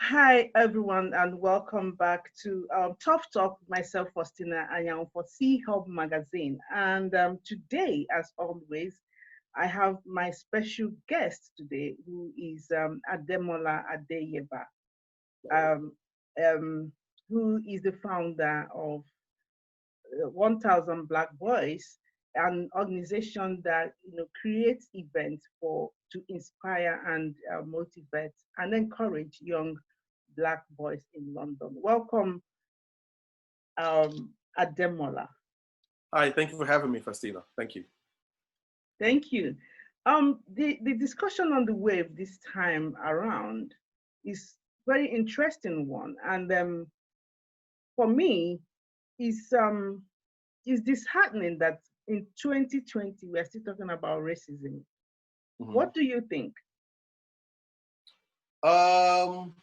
Hi, everyone, and welcome back to Tough Talk with myself, Faustina Anyang, for C.Hub magazine. And today, as always, I have my special guest today, who is Ademola Adeyeba, um, um, who is the founder of 1000 Black Boys, an organization that creates events for to inspire and motivate and encourage young Black boys in London. Welcome, Ademola. Hi, thank you for having me, Faustina. Thank you. Thank you. The discussion on the wave this time around is very interesting one, and for me, is is disheartening that in 2020 we're still talking about racism. Mhm. What do you think? Um,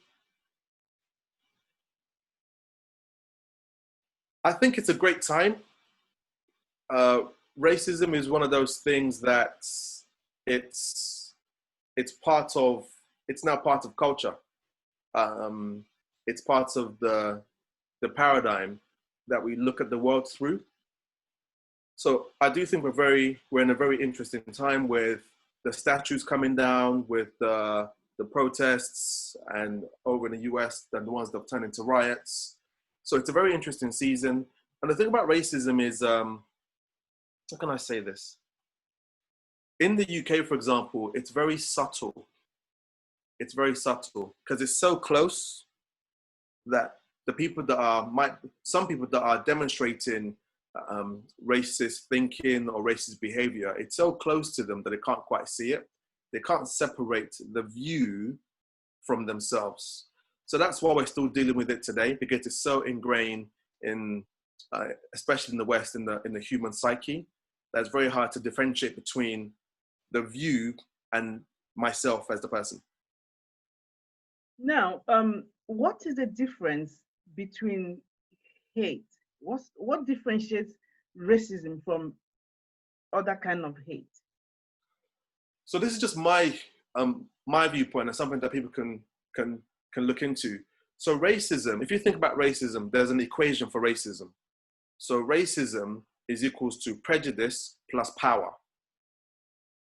I think it's a great time. Uh, Racism is one of those things that it's it's part of it's now part of culture. Um, it's part of the paradigm that we look at the world through. So I do think we're in a very interesting time with the statues coming down, with the protests, and over in the US, and the ones that have turned into riots. So it's a very interesting season. And the thing about racism is, how can I say this? In the UK, for example, it's very subtle. It's very subtle because it's so close that the people that some people that are demonstrating racist thinking or racist behavior, it's so close to them that they can't quite see it. They can't separate the view from themselves. So that's why we're still dealing with it today, because it's so ingrained in, especially in the West, in the human psyche, that it's very hard to differentiate between the view and myself as the person. Now, what is the difference between hate? What differentiates racism from other kind of hate? So this is just my viewpoint and something that people can look into. So racism, if you think about racism, there's an equation for racism. So racism is equals to prejudice plus power.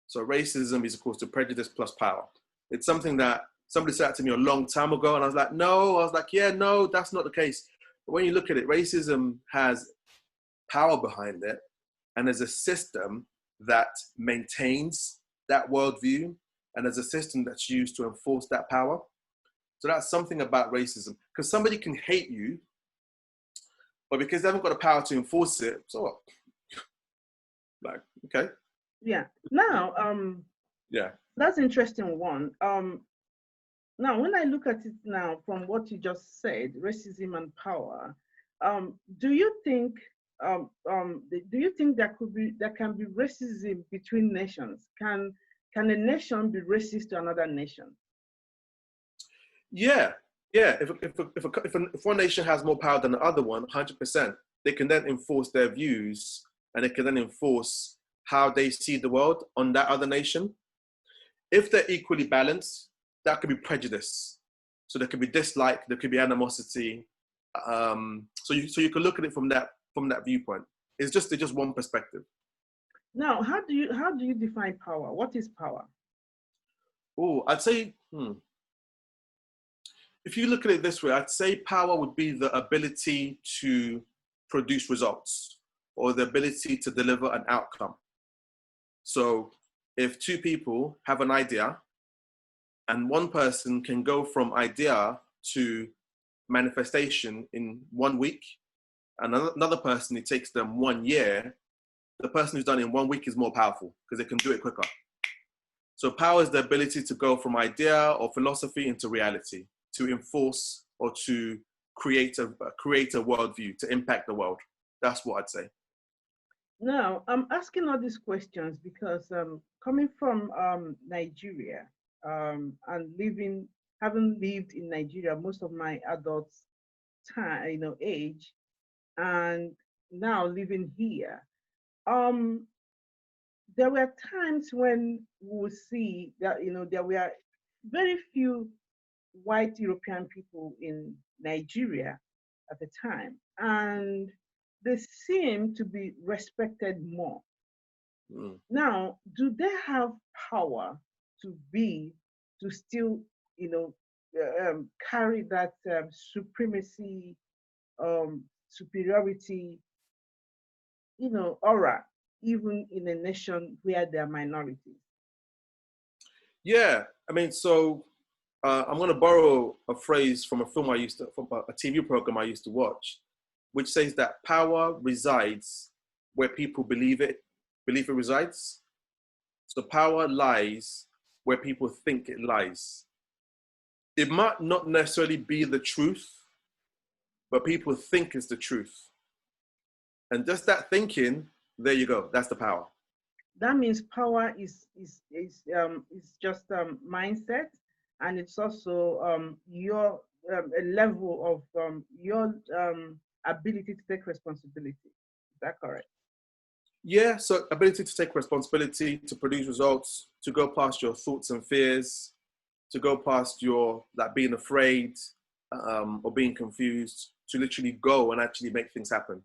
So racism is equals to prejudice plus power. It's something that somebody said to me a long time ago, and I was like, no, I was like, yeah, no, that's not the case. But when you look at it, racism has power behind it, and there's a system that maintains that worldview, and there's a system that's used to enforce that power. So that's something about racism, because somebody can hate you, but because they haven't got the power to enforce it, so what? Like, okay, Yeah. Now, yeah. that's interesting one. Now, when I look at it now from what you just said, racism and power, do you think do you think there can be racism between nations? Can a nation be racist to another nation? Yeah, yeah. If one nation has more power than the other one, 100%, they can then enforce their views, and they can then enforce how they see the world on that other nation. If they're equally balanced, that could be prejudice. So there could be dislike, there could be animosity. So you can look at it from that viewpoint. It's just one perspective. Now, how do you define power? What is power? Oh, I'd say if you look at it this way, I'd say power would be the ability to produce results or the ability to deliver an outcome. So if two people have an idea and one person can go from idea to manifestation in 1 week, and another person, it takes them 1 year, the person who's done it in 1 week is more powerful because they can do it quicker. So power is the ability to go from idea or philosophy into reality, to enforce or to create a worldview, to impact the world. That's what I'd say. Now, I'm asking all these questions because coming from Nigeria and having lived in Nigeria most of my adult time, age, and now living here, um, there were times when we would see that there were very few white European people in Nigeria at the time, and they seem to be respected more. Mm. Now, do they have power to be, to still, you know, carry that supremacy, superiority, aura, even in a nation where there are minorities? Yeah, I mean, so I'm going to borrow a phrase from a film from a TV program I used to watch, which says that power resides where people believe it resides. So power lies where people think it lies. It might not necessarily be the truth, but people think it's the truth. And just that thinking, there you go. That's the power. That means power is just mindset, and it's also your a level of your ability to take responsibility. Is that correct? Yeah, so ability to take responsibility, to produce results, to go past your thoughts and fears, to go past your like being afraid or being confused, to literally go and actually make things happen.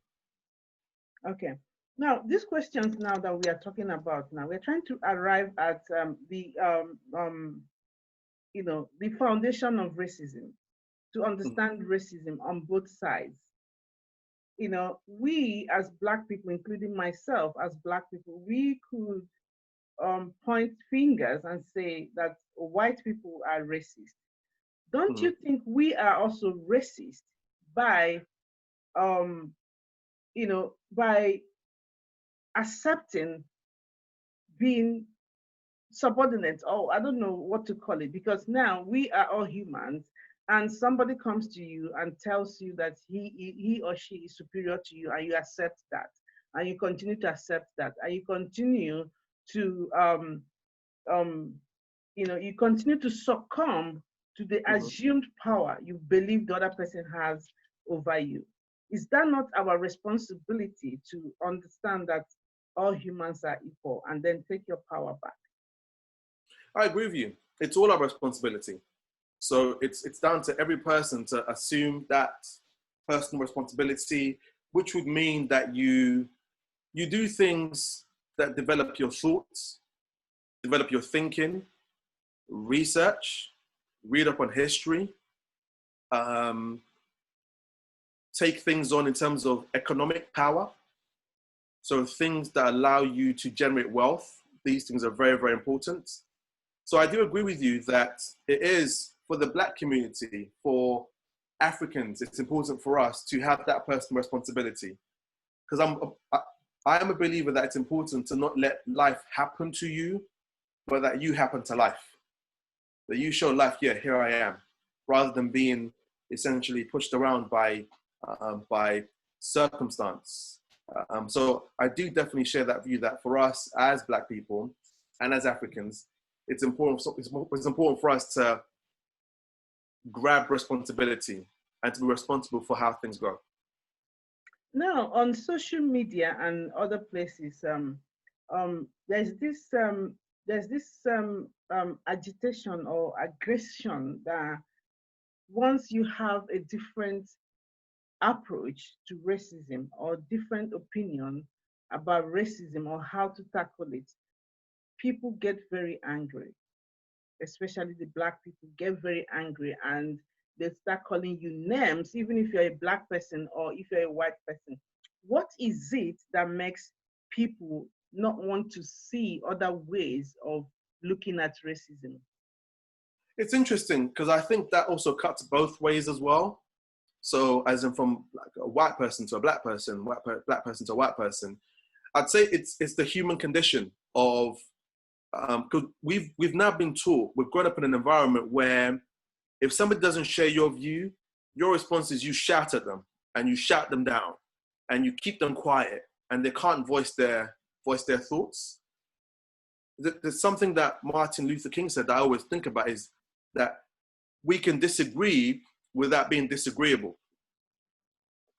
Okay. Now, these questions now that we are talking about now, we're trying to arrive at the foundation of racism, to understand racism on both sides. We as Black people, including myself as Black people, we could point fingers and say that white people are racist. Don't Mm-hmm. you think we are also racist by, um, by accepting being subordinate, or I don't know what to call it, because now we are all humans, and somebody comes to you and tells you that he or she is superior to you, and you accept that, and you continue to accept that, and you continue to you continue to succumb to the Mm-hmm. assumed power you believe the other person has over you. Is that not our responsibility to understand that all humans are equal and then take your power back? I agree with you. It's all our responsibility. So it's down to every person to assume that personal responsibility, which would mean that you do things that develop your thoughts, develop your thinking, research, read up on history, um, take things on in terms of economic power. So things that allow you to generate wealth, these things are very, very important. So I do agree with you that it is for the Black community, for Africans, it's important for us to have that personal responsibility. Because I am a believer that it's important to not let life happen to you, but that you happen to life. That you show life, yeah, here I am, rather than being essentially pushed around by circumstance. So I do definitely share that view that for us as Black people and as Africans, it's important for us to grab responsibility and to be responsible for how things go. Now, on social media and other places, there's this agitation or aggression that once you have a different approach to racism or different opinion about racism or how to tackle it, people get very angry, especially the Black people get very angry, and they start calling you names, even if you're a Black person or if you're a white person. What is it that makes people not want to see other ways of looking at racism? It's interesting because I think that also cuts both ways as well. So as in from like a white person to a Black person, Black person to a white person, I'd say it's the human condition of, because we've now been taught, we've grown up in an environment where if somebody doesn't share your view, your response is you shout at them and you shout them down and you keep them quiet and they can't voice their thoughts. There's something that Martin Luther King said that I always think about is that we can disagree without being disagreeable.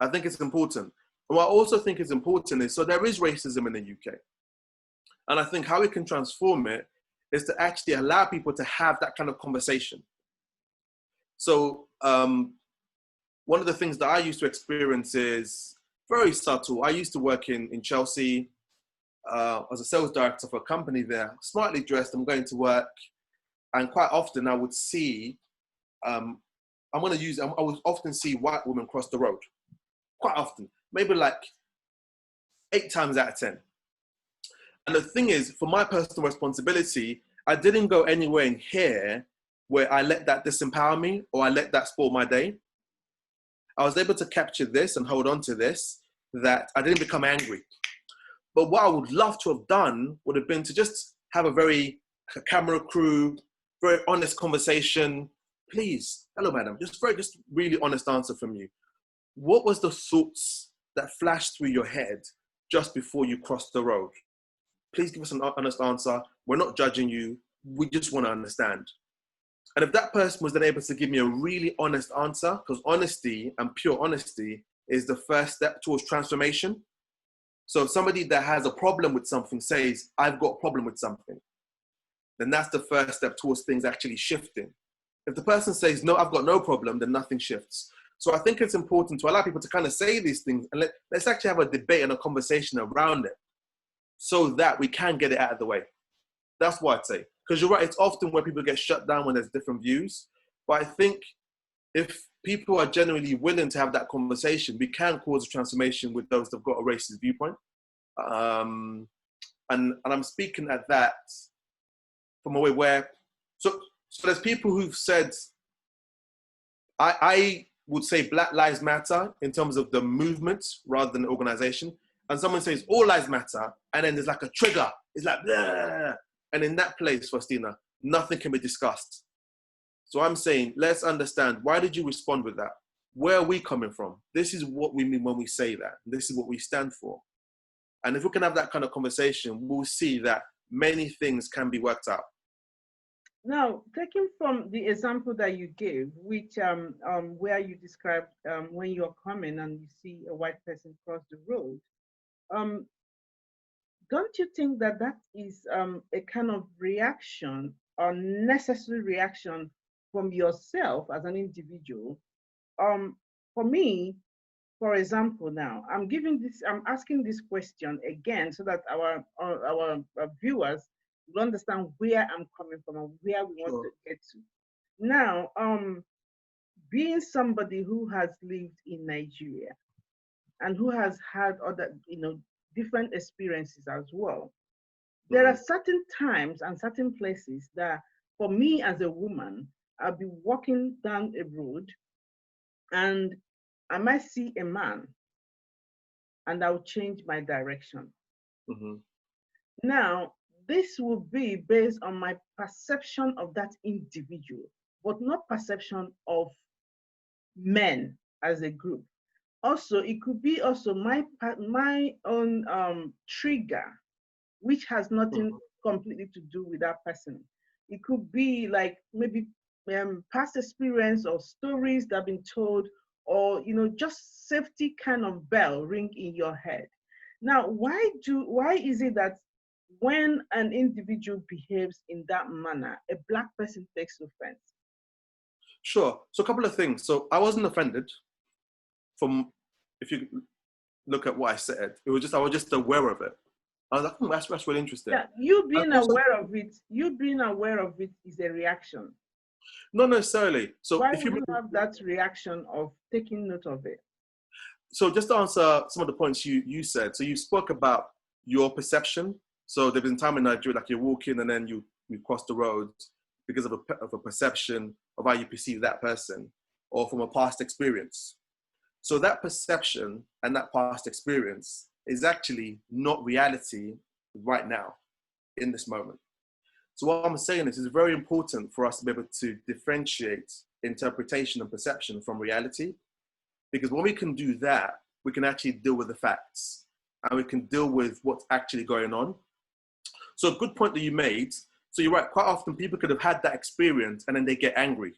I think it's important. And what I also think is important is, so there is racism in the UK. And I think how we can transform it is to actually allow people to have that kind of conversation. So one of the things that I used to experience is very subtle. I used to work in Chelsea as a sales director for a company there, smartly dressed. I'm going to work, and quite often I would see, I would often see white women cross the road. Quite often, maybe like 8 times out of 10. And the thing is, for my personal responsibility, I didn't go anywhere in here where I let that disempower me or I let that spoil my day. I was able to capture this and hold on to this, that I didn't become angry. But what I would love to have done would have been to just have a camera crew, very honest conversation. Please, hello, madam, just really honest answer from you. What was the thoughts that flashed through your head just before you crossed the road? Please give us an honest answer. We're not judging you. We just want to understand. And if that person was then able to give me a really honest answer, because honesty and pure honesty is the first step towards transformation. So if somebody that has a problem with something says, I've got a problem with something, then that's the first step towards things actually shifting. If the person says, no, I've got no problem, then nothing shifts. So I think it's important to allow people to kind of say these things and let's actually have a debate and a conversation around it so that we can get it out of the way. That's what I'd say. Because you're right, it's often where people get shut down when there's different views. But I think if people are genuinely willing to have that conversation, we can cause a transformation with those that have got a racist viewpoint. And I'm speaking at that from a way where, so there's people who've said, I would say Black Lives Matter in terms of the movement rather than the organization. And someone says all lives matter, and then there's like a trigger. It's like, bleh. And in that place, Faustina, nothing can be discussed. So I'm saying, let's understand, why did you respond with that? Where are we coming from? This is what we mean when we say that. This is what we stand for. And if we can have that kind of conversation, we'll see that many things can be worked out. Now, taking from the example that you gave, which where you described when you're coming and you see a white person cross the road, don't you think that that is a kind of reaction, or necessary reaction from yourself as an individual? For me, for example, now I'm asking this question again so that our viewers will understand where I'm coming from and where we want to get to. Now, being somebody who has lived in Nigeria and who has had other, different experiences as well, there are certain times and certain places that, for me as a woman, I'll be walking down a road and I might see a man and I'll change my direction. Mm-hmm. Now, this will be based on my perception of that individual, but not perception of men as a group. Also, it could be also my own trigger, which has nothing completely to do with that person. It could be like maybe past experience or stories that have been told, or just safety kind of bell ring in your head. Now, why is it that when an individual behaves in that manner, a Black person takes offense? Sure. So a couple of things. So I wasn't offended from, if you look at what I said, I was just aware of it. I was like, that's really interesting. Yeah, you being aware of it is a reaction. Not necessarily. So why if would you have that reaction of taking note of it? So just to answer some of the points you said, so you spoke about your perception. So there's been time in Nigeria, like you're walking and then you cross the road because of a perception of how you perceive that person, or from a past experience. So that perception and that past experience is actually not reality right now, in this moment. So what I'm saying is, it's very important for us to be able to differentiate interpretation and perception from reality. Because when we can do that, we can actually deal with the facts and we can deal with what's actually going on. So a good point that you made. So you're right, quite often people could have had that experience and then they get angry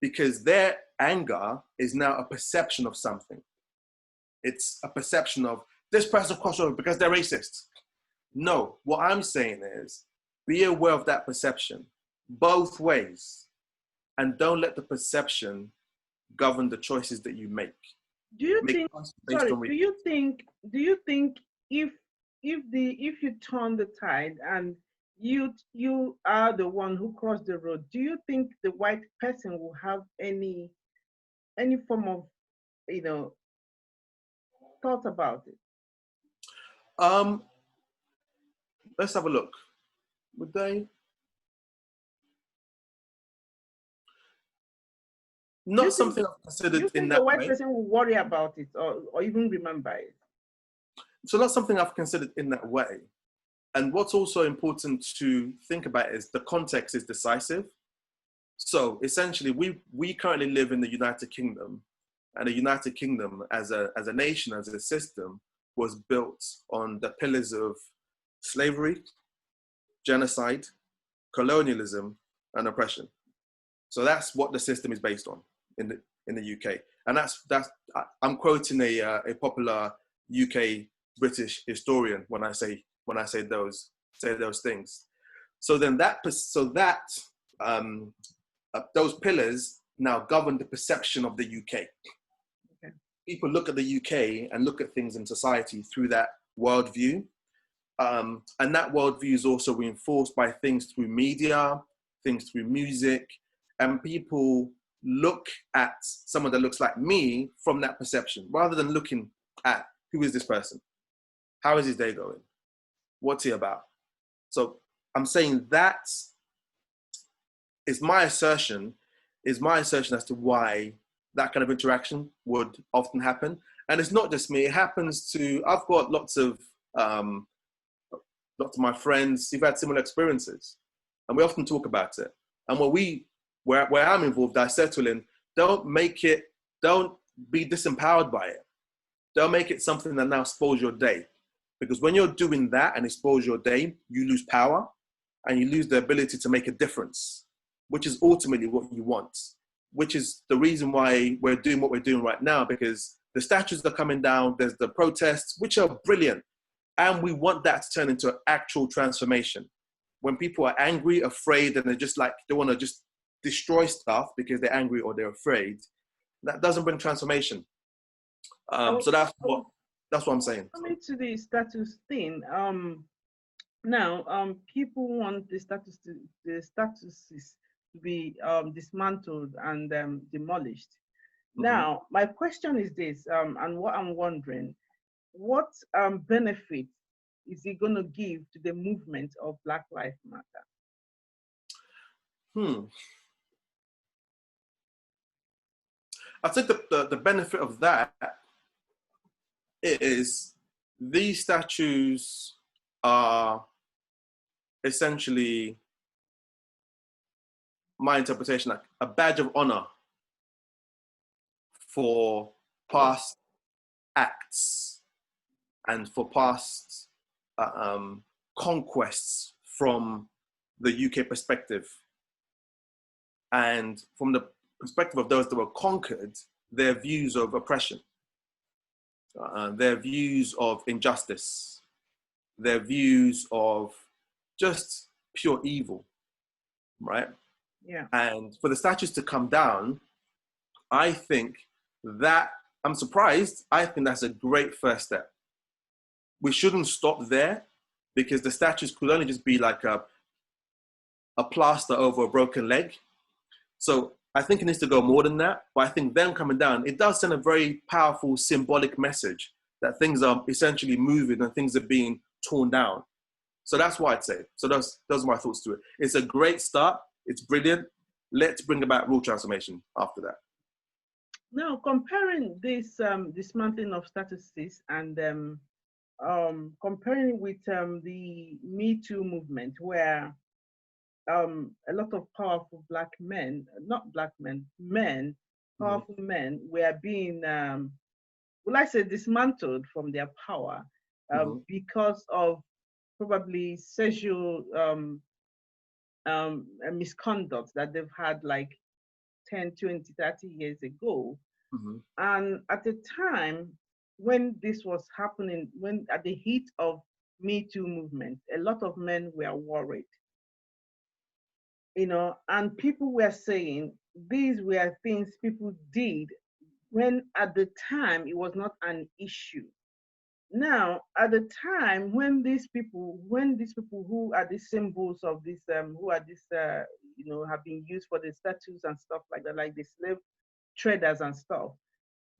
because their anger is now a perception of something. It's a perception of this person crossed over because they're racist. No, what I'm saying is be aware of that perception both ways. and don't let the perception govern the choices that you make. Do you Make think, choices based sorry, on do you think if if you turn the tide and you are the one who crossed the road, do you think the white person will have any form of, you know, thought about it? um let's have a look. Would they? Do you Not think something I've do you considered in think the that white way. person will worry about it or even remember it? So not something I've considered in that way. And what's also important to think about is the context is decisive. So essentially, we currently live in the United Kingdom, and the United Kingdom as a nation, as a system, was built on the pillars of slavery, genocide, colonialism, and oppression. So that's what the system is based on in the UK, and I'm quoting a popular UK British historian when I say those things. So then um, those pillars now govern the perception of the UK. Okay. People look at the UK and look at things in society through that worldview. And that worldview is also reinforced by things through media, things through music, and people look at someone that looks like me from that perception, rather than looking at who is this person? How is his day going? What's he about? So I'm saying that is my assertion, as to why that kind of interaction would often happen. And it's not just me, it happens to, I've got lots of my friends who've had similar experiences, and we often talk about it. And where I'm involved, I said to Lynn, don't be disempowered by it. Don't make it something that now spoils your day. Because when you're doing that and it spoils your day, you lose power and you lose the ability to make a difference, which is ultimately what you want, which is the reason why we're doing what we're doing right now, because the statues are coming down, there's the protests, which are brilliant. And we want that to turn into actual transformation. When people are angry, afraid, and they want to just destroy stuff because they're angry or they're afraid, that doesn't bring transformation. So that's what I'm saying. Coming to the status thing, now people want the statuses to be dismantled and demolished. Now, my question is this, and what I'm wondering, what benefit is it going to give to the movement of Black Lives Matter? I think the benefit of that is these statues are essentially, my interpretation, like a badge of honor for past acts and for past conquests from the UK perspective. And from the perspective of those that were conquered, their views of oppression, their views of injustice, their views of just pure evil, right? Yeah. And for the statues to come down, I think that, I'm surprised, I think that's a great first step. We shouldn't stop there, because the statues could only just be like a plaster over a broken leg. So I think it needs to go more than that. But I think them coming down, it does send a very powerful symbolic message that things are essentially moving and things are being torn down. So that's what I'd say. So those are my thoughts to it. It's a great start. It's brilliant. Let's bring about real transformation after that. Now, comparing this dismantling of statuses and comparing with the Me Too movement, where a lot of powerful Black men, not Black men, men, powerful men were being, well, I say dismantled from their power because of probably sexual misconduct that they've had like 10, 20, 30 years ago. And at the time when this was happening, when at the heat of Me Too movement, a lot of men were worried, you know, and people were saying, these were things people did when at the time it was not an issue. Now, at the time when these people who are the symbols of this, who are this, have been used for the statues and stuff like that, like the slave traders and stuff,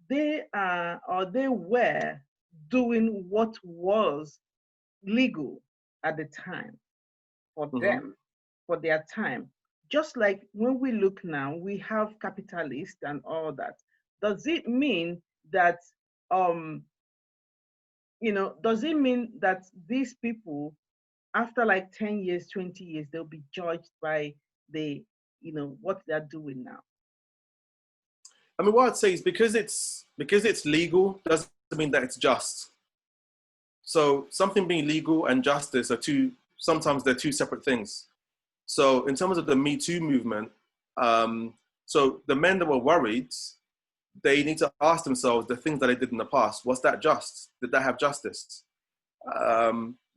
they are or they were doing what was legal at the time for Mm-hmm. them, for their time. Just like when we look now, we have capitalists and all that. Does it mean that um does it mean that these people, after like 10 years, 20 years, they'll be judged by the, what they're doing now? I mean, what I'd say is because it's legal doesn't mean that it's just. So something being legal and justice are sometimes they're two separate things. So in terms of the Me Too movement, so the men that were worried, they need to ask themselves the things that they did in the past. Was that just? Did that have justice?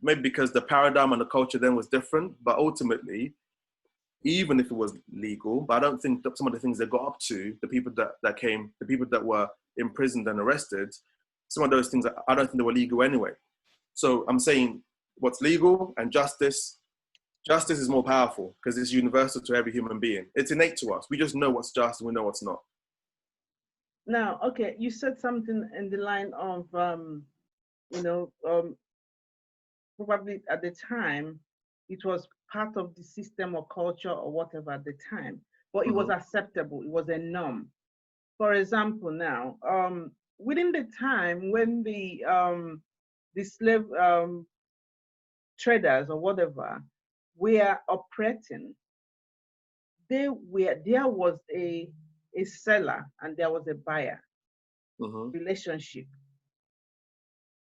Maybe because the paradigm and the culture then was different, but ultimately, even if it was legal, but I don't think that some of the things they got up to, the people that were imprisoned and arrested, some of those things, I don't think they were legal anyway. So I'm saying what's legal and justice is more powerful because it's universal to every human being. It's innate to us. We just know what's just and we know what's not. Now, okay, you said something in the line of, you know, um, probably at the time it was part of the system or culture or whatever at the time, but it was Mm-hmm. acceptable. It was a norm. For example, now, within the time when the slave traders or whatever were operating, there was a seller and there was a buyer Mm-hmm. relationship.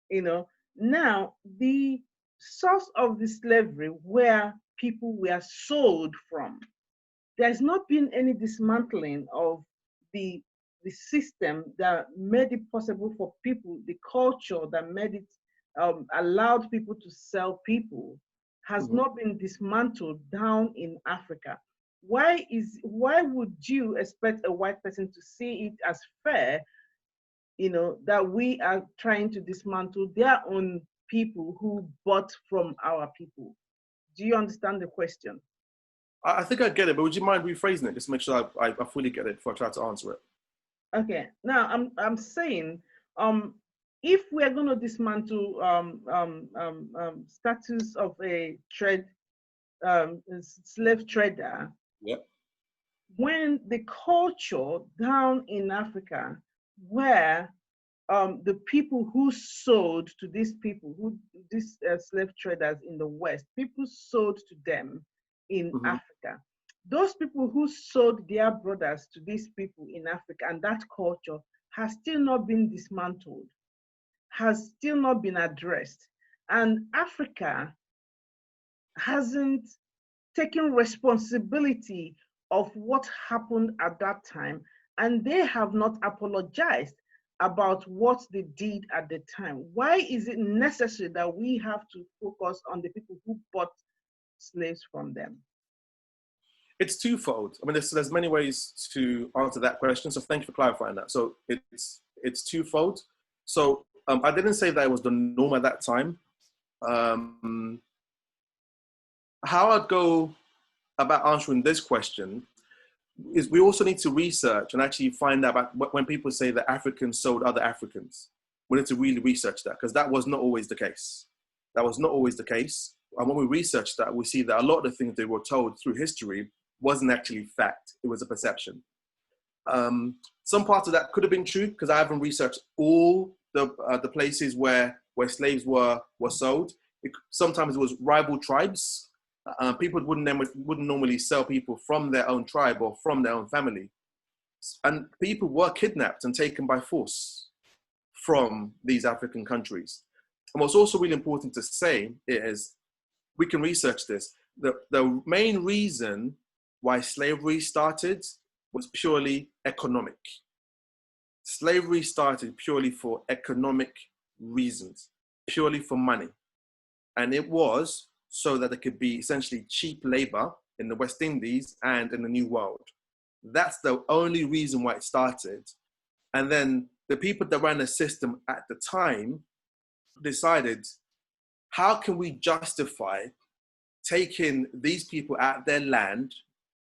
You know, now the source of the slavery where people were sold from, there's not been any dismantling of the the system that made it possible for people, the culture that made it allowed people to sell people has Mm-hmm. not been dismantled down in Africa. Why would you expect a white person to see it as fair, that we are trying to dismantle their own people who bought from our people? Do you understand the question? I think I get it, but would you mind rephrasing it just to make sure I fully get it before I try to answer it? Okay, now I'm saying, if we are going to dismantle status of a slave trader, Yeah. when the culture down in Africa, where the people who sold to these people, these slave traders in the West, people sold to them in Mm-hmm. Africa. Those people who sold their brothers to these people in Africa, and that culture has still not been dismantled, has still not been addressed. And Africa hasn't taken responsibility of what happened at that time, and they have not apologized about what they did at the time. Why is it necessary that we have to focus on the people who bought slaves from them? It's twofold. I mean, there's many ways to answer that question. So thank you for clarifying that. So it's twofold. So I didn't say that it was the norm at that time. Um, how I'd go about answering this question is we also need to research and actually find out about when people say that Africans sold other Africans. We need to really research that because that was not always the case. That was not always the case. And when we research that, we see that a lot of the things they were told through history wasn't actually fact. It was a perception. Some parts of that could have been true because I haven't researched all the places where slaves were sold. Sometimes it was rival tribes. People wouldn't normally sell people from their own tribe or from their own family, and people were kidnapped and taken by force from these African countries. And what's also really important to say is we can research this. The main reason why slavery started was purely economic. Slavery started purely for economic reasons, purely for money. And it was so that there could be essentially cheap labor in the West Indies and in the New World. That's the only reason why it started. And then the people that ran the system at the time decided, how can we justify taking these people out of their land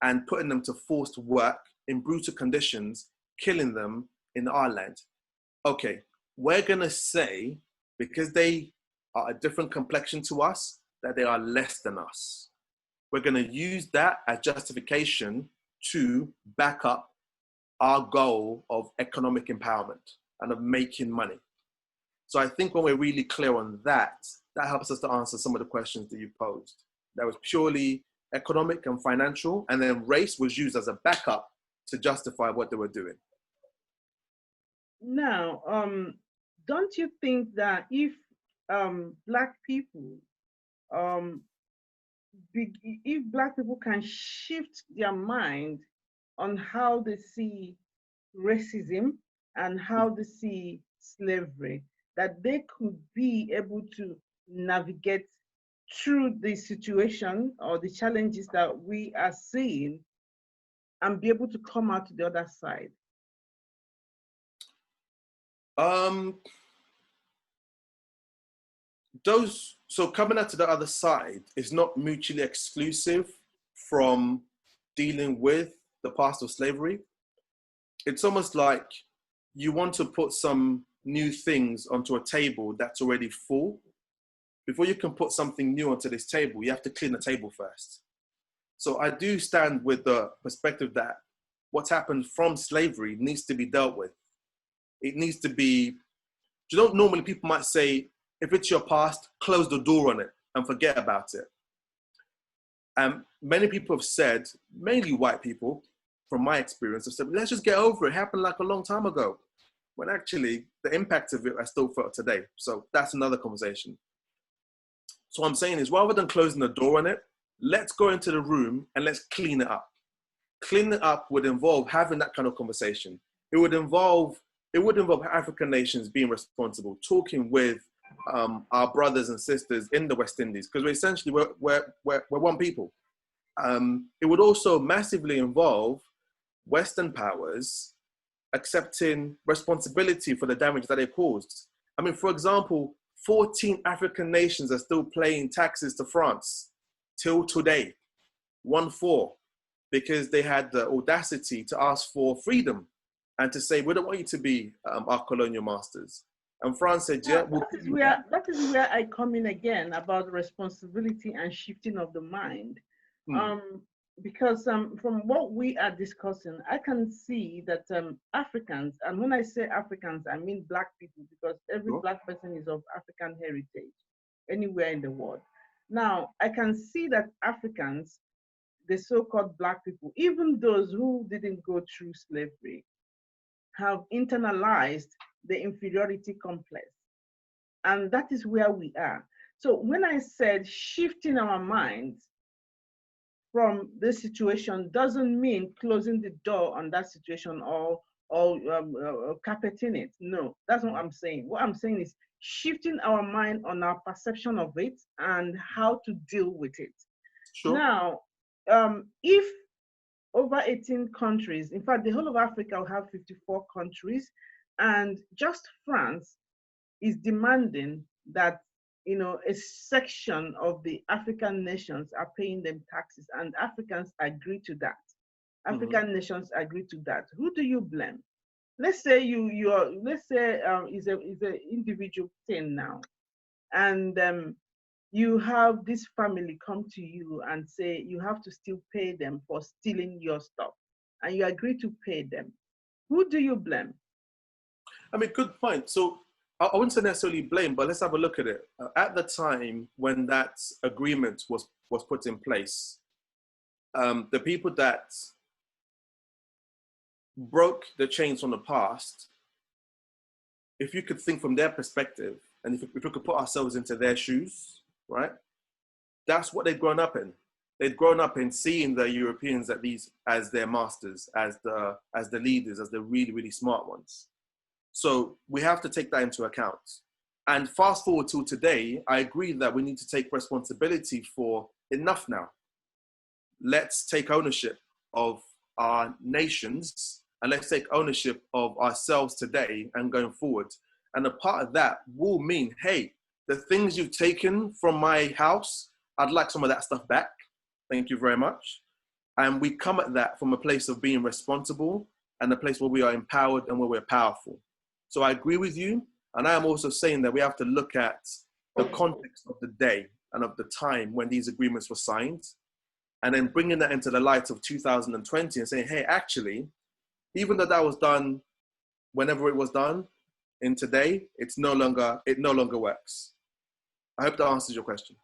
and putting them to forced work in brutal conditions, killing them in our land? Okay, we're gonna say, because they are a different complexion to us, that they are less than us. We're gonna use that as justification to back up our goal of economic empowerment and of making money. So I think when we're really clear on that, that helps us to answer some of the questions that you posed. That was purely economic and financial, and then race was used as a backup to justify what they were doing. Now, don't you think that if Black people, um, if Black people can shift their mind on how they see racism and how they see slavery, that they could be able to navigate through the situation or the challenges that we are seeing and be able to come out to the other side? So coming out to the other side is not mutually exclusive from dealing with the past of slavery. It's almost like you want to put some new things onto a table that's already full. Before you can put something new onto this table, you have to clean the table first. So I do stand with the perspective that what's happened from slavery needs to be dealt with. It needs to be, you know, normally people might say, if it's your past, close the door on it and forget about it. Many people have said, mainly white people, from my experience, have said, let's just get over it. It happened like a long time ago. When actually, the impact of it I still felt today. So that's another conversation. So what I'm saying is, rather than closing the door on it, let's go into the room and let's clean it up. Cleaning it up would involve having that kind of conversation. It would involve African nations being responsible, talking with our brothers and sisters in the West Indies, because we're one people. It would also massively involve Western powers accepting responsibility for the damage that they caused. I mean, for example, 14 African nations are still paying taxes to France till today, 1-4, because they had the audacity to ask for freedom and to say, we don't want you to be our colonial masters. And France said, yeah. That is where I come in again about responsibility and shifting of the mind. Because from what we are discussing, I can see that Africans, and when I say Africans, I mean Black people, because every Black person is of African heritage anywhere in the world. Now, I can see that Africans, the so-called Black people, even those who didn't go through slavery, have internalized the inferiority complex. And that is where we are. So when I said shifting our minds from this situation doesn't mean closing the door on that situation or carpeting it. No, that's not what I'm saying. What I'm saying is shifting our mind on our perception of it and how to deal with it. Sure. Now, if over 18 countries, in fact, the whole of Africa will have 54 countries, and just France is demanding that, you know, a section of the African nations are paying them taxes, and Africans agree to that. African nations agree to that. Who do you blame? Let's say it's an individual thing now, and you have this family come to you and say you have to still pay them for stealing your stuff, and you agree to pay them. Who do you blame? I mean, good point. So I wouldn't say necessarily blame, but let's have a look at it. At the time when that agreement was put in place, the people that broke the chains from the past, if you could think from their perspective, and if we could put ourselves into their shoes, right? That's what they'd grown up in. They'd grown up in seeing the Europeans as their masters, as the leaders, as the really, really smart ones. So we have to take that into account. And fast forward till today, I agree that we need to take responsibility for enough now. Let's take ownership of our nations and let's take ownership of ourselves today and going forward. And a part of that will mean, hey, the things you've taken from my house, I'd like some of that stuff back. Thank you very much. And we come at that from a place of being responsible and a place where we are empowered and where we're powerful. So I agree with you. And I am also saying that we have to look at the context of the day and of the time when these agreements were signed, and then bringing that into the light of 2020 and saying, hey, actually, even though that was done whenever it was done, in today, it no longer works. I hope that answers your question.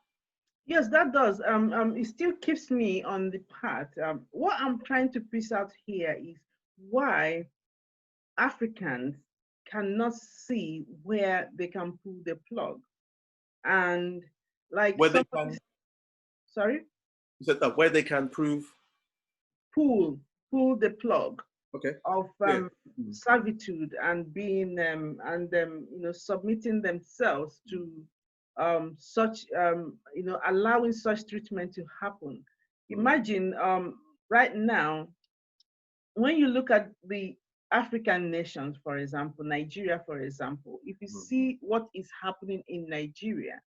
Yes, that does. It still keeps me on the path. What I'm trying to piece out here is why Africans cannot see where they can pull the plug. And like where they can, sorry? You said that where they can prove? Pull the plug. Okay. Of servitude and being submitting themselves to such allowing such treatment to happen. Imagine right now, when you look at the African nations, for example, Nigeria, for example, if you see what is happening in Nigeria,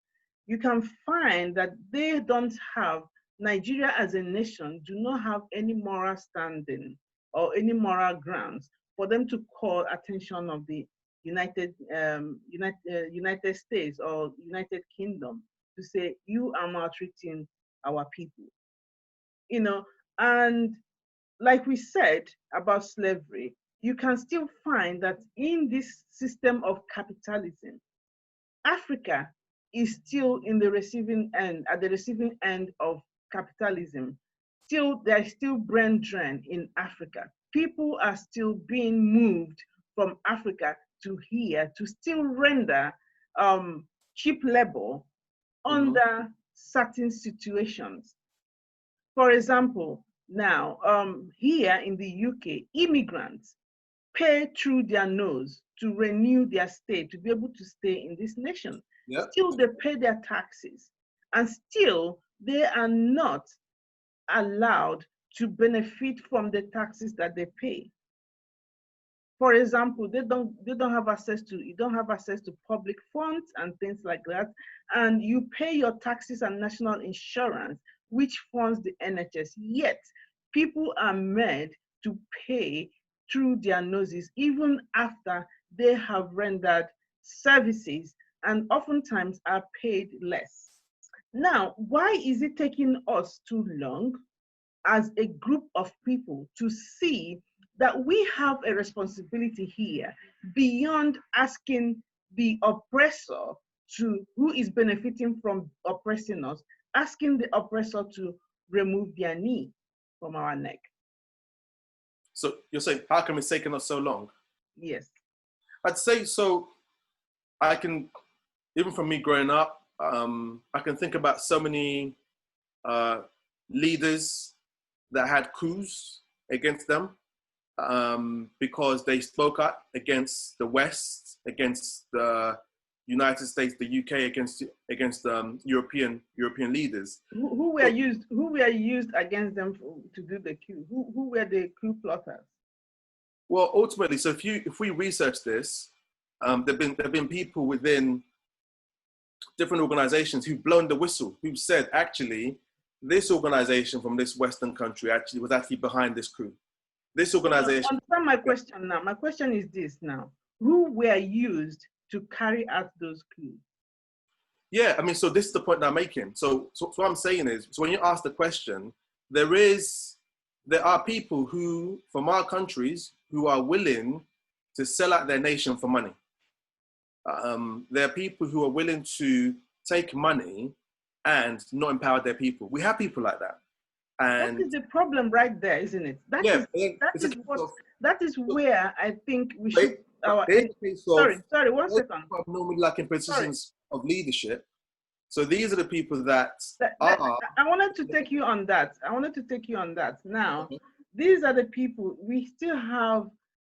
you can find that they don't have, Nigeria as a nation do not have any moral standing or any moral grounds for them to call attention of the United States or United Kingdom to say, you are maltreating our people. And like we said about slavery, you can still find that in this system of capitalism, Africa is still in the receiving end, at the receiving end of capitalism. There's still brain drain in Africa. People are still being moved from Africa to here to still render cheap labor under certain situations. For example, now here in the UK, immigrants pay through their nose to renew their stay, to be able to stay in this nation. Yep. Still, they pay their taxes, and still they are not allowed to benefit from the taxes that they pay. For example, you don't have access to public funds and things like that, and you pay your taxes and national insurance, which funds the NHS. Yet people are made to pay through their noses even after they have rendered services, and oftentimes are paid less. Now, why is it taking us too long as a group of people to see that we have a responsibility here beyond asking the oppressor who is benefiting from oppressing us, asking the oppressor to remove their knee from our neck? So you're saying, how come it's taken us so long? Yes. I'd say so. I can, even from me growing up, I can think about so many leaders that had coups against them because they spoke out against the West, against the United States, the UK, against European leaders. Who were used against them to do the coup? Who were the coup plotters? Well, ultimately, so if we research this, there've been people within different organizations who've blown the whistle, who've said, actually, this organization from this Western country was actually behind this coup. This organization. Understand my question now. My question is this now: who were used to carry out those coups? Yeah, I mean, so this is the point I'm making. So what I'm saying is, so when you ask the question, there are people who, from our countries, who are willing to sell out their nation for money. There are people who are willing to take money and not empower their people. We have people like that. And that is the problem right there, isn't it? That is where I think we should. Sorry, 1 second. Normally like in positions of leadership. So these are the people that I wanted to take you on that. Now, these are the people we still have.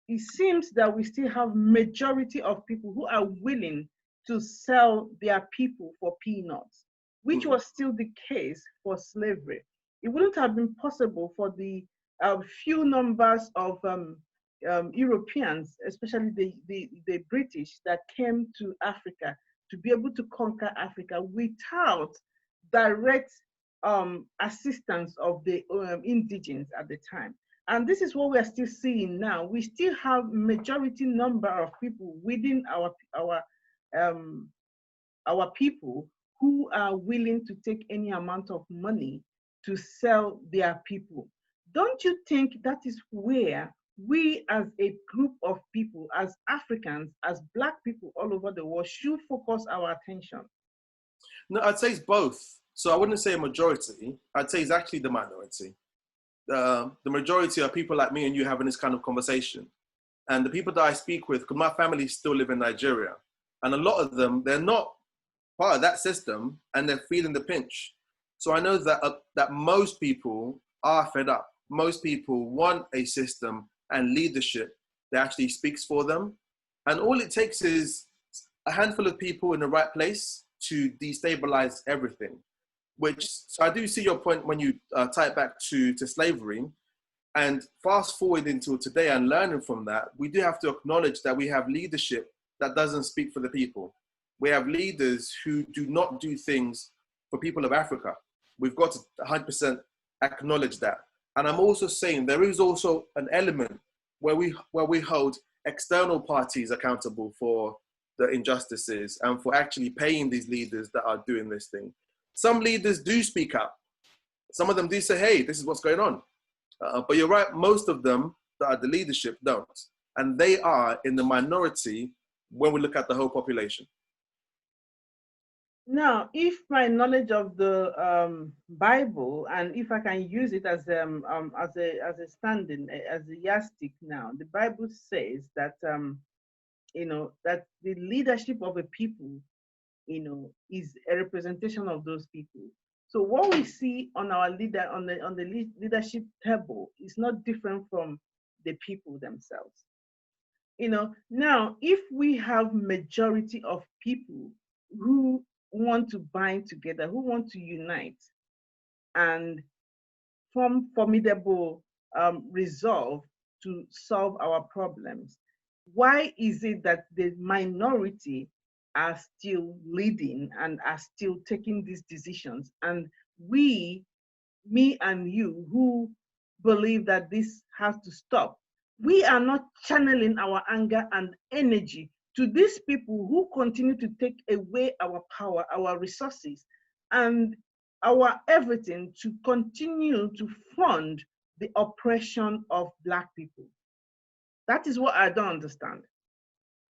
It seems that we still have majority of people who are willing to sell their people for peanuts, which was still the case for slavery. It wouldn't have been possible for the a few numbers of Europeans, especially the British, that came to Africa to be able to conquer Africa without direct assistance of the indigenes at the time. And this is what we are still seeing now. We still have majority number of people within um, our people who are willing to take any amount of money to sell their people. Don't you think that is where we as a group of people, as Africans, as Black people all over the world, should focus our attention? No, I'd say it's both. So I wouldn't say a majority. I'd say it's actually the minority. The majority are people like me and you having this kind of conversation. And the people that I speak with, because my family still live in Nigeria, and a lot of them, they're not part of that system and they're feeling the pinch. So I know that most people are fed up. Most people want a system and leadership that actually speaks for them. And all it takes is a handful of people in the right place to destabilize everything. So I do see your point when you tie it back to slavery. And fast forward into today and learning from that, we do have to acknowledge that we have leadership that doesn't speak for the people. We have leaders who do not do things for people of Africa. We've got to 100% acknowledge that. And I'm also saying there is also an element where we hold external parties accountable for the injustices and for actually paying these leaders that are doing this thing. Some leaders do speak up. Some of them do say, hey, this is what's going on. But you're right, most of them that are the leadership don't. And they are in the minority when we look at the whole population. Now, if my knowledge of the Bible, and if I can use it as a standing, as a yardstick now, the Bible says that that the leadership of a people, is a representation of those people. So what we see on our on the leadership table is not different from the people themselves. Now, if we have majority of people who want to bind together, who want to unite and form formidable resolve to solve our problems, why is it that the minority are still leading and are still taking these decisions? And me and you, who believe that this has to stop, we are not channeling our anger and energy to these people who continue to take away our power, our resources, and our everything to continue to fund the oppression of Black people. That is what I don't understand.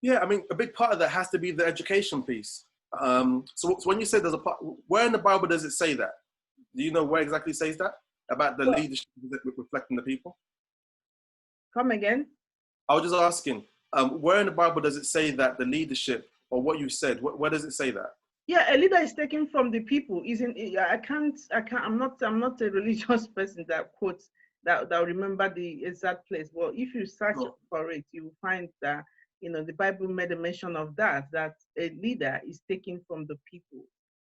Yeah, I mean, a big part of that has to be the education piece. So when you say there's a part, where in the Bible does it say that? Do you know where exactly it says that? About the leadership reflecting the people? Come again? I was just asking, where in the Bible does it say that the leadership, or what you said, where does it say that? Yeah, a leader is taken from the people. I'm not a religious person that quotes that remember the exact place. Well, if you search for it, you will find that the Bible made a mention of that a leader is taken from the people.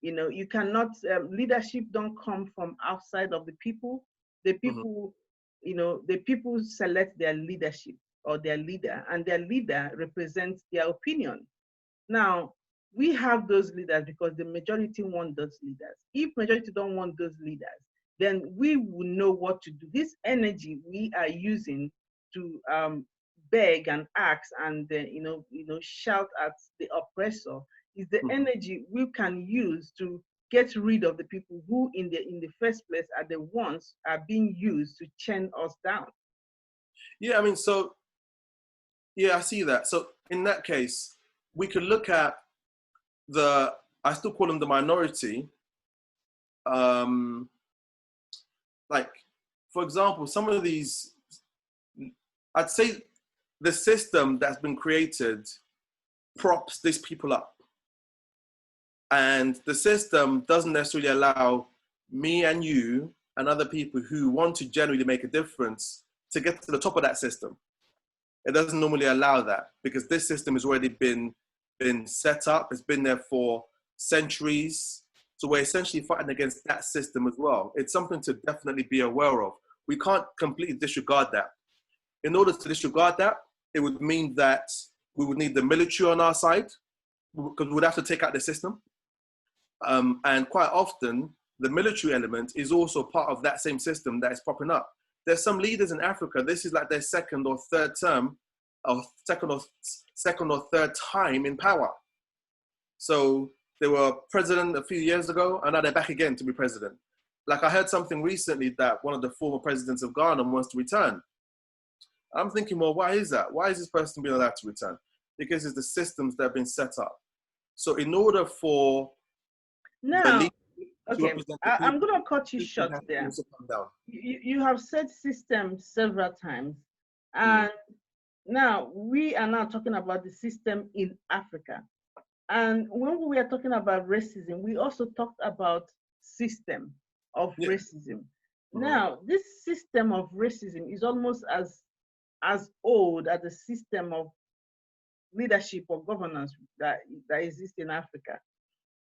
You cannot leadership don't come from outside of the people. The people, the people select their leadership or their leader, and their leader represents their opinion. Now, we have those leaders because the majority want those leaders. If majority don't want those leaders, then we will know what to do. This energy we are using to beg and ask and shout at the oppressor is the energy we can use to get rid of the people who in the first place are the ones are being used to chain us down. Yeah, I mean, so yeah, I see that. So in that case, we could look at I still call them the minority. Like, for example, some of these, I'd say the system that's been created props these people up. And the system doesn't necessarily allow me and you and other people who want to genuinely make a difference to get to the top of that system. It doesn't normally allow that because this system has already been set up. It's been there for centuries. So we're essentially fighting against that system as well. It's something to definitely be aware of. We can't completely disregard that. In order to disregard that, it would mean that we would need the military on our side, because we would have to take out the system. And quite often, the military element is also part of that same system that is popping up. There's some leaders in Africa, this is like their second or third term, or second or third time in power. So they were president a few years ago, and now they're back again to be president. Like I heard something recently that one of the former presidents of Ghana wants to return. I'm thinking, well, why is that? Why is this person being allowed to return? Because it's the systems that have been set up. So in order for now, okay, I'm people, going to cut you short there. You have said system several times, and now we are now talking about the system in Africa. And when we are talking about racism, we also talked about system of racism. Now, this system of racism is almost as old as the system of leadership or governance that exists in Africa.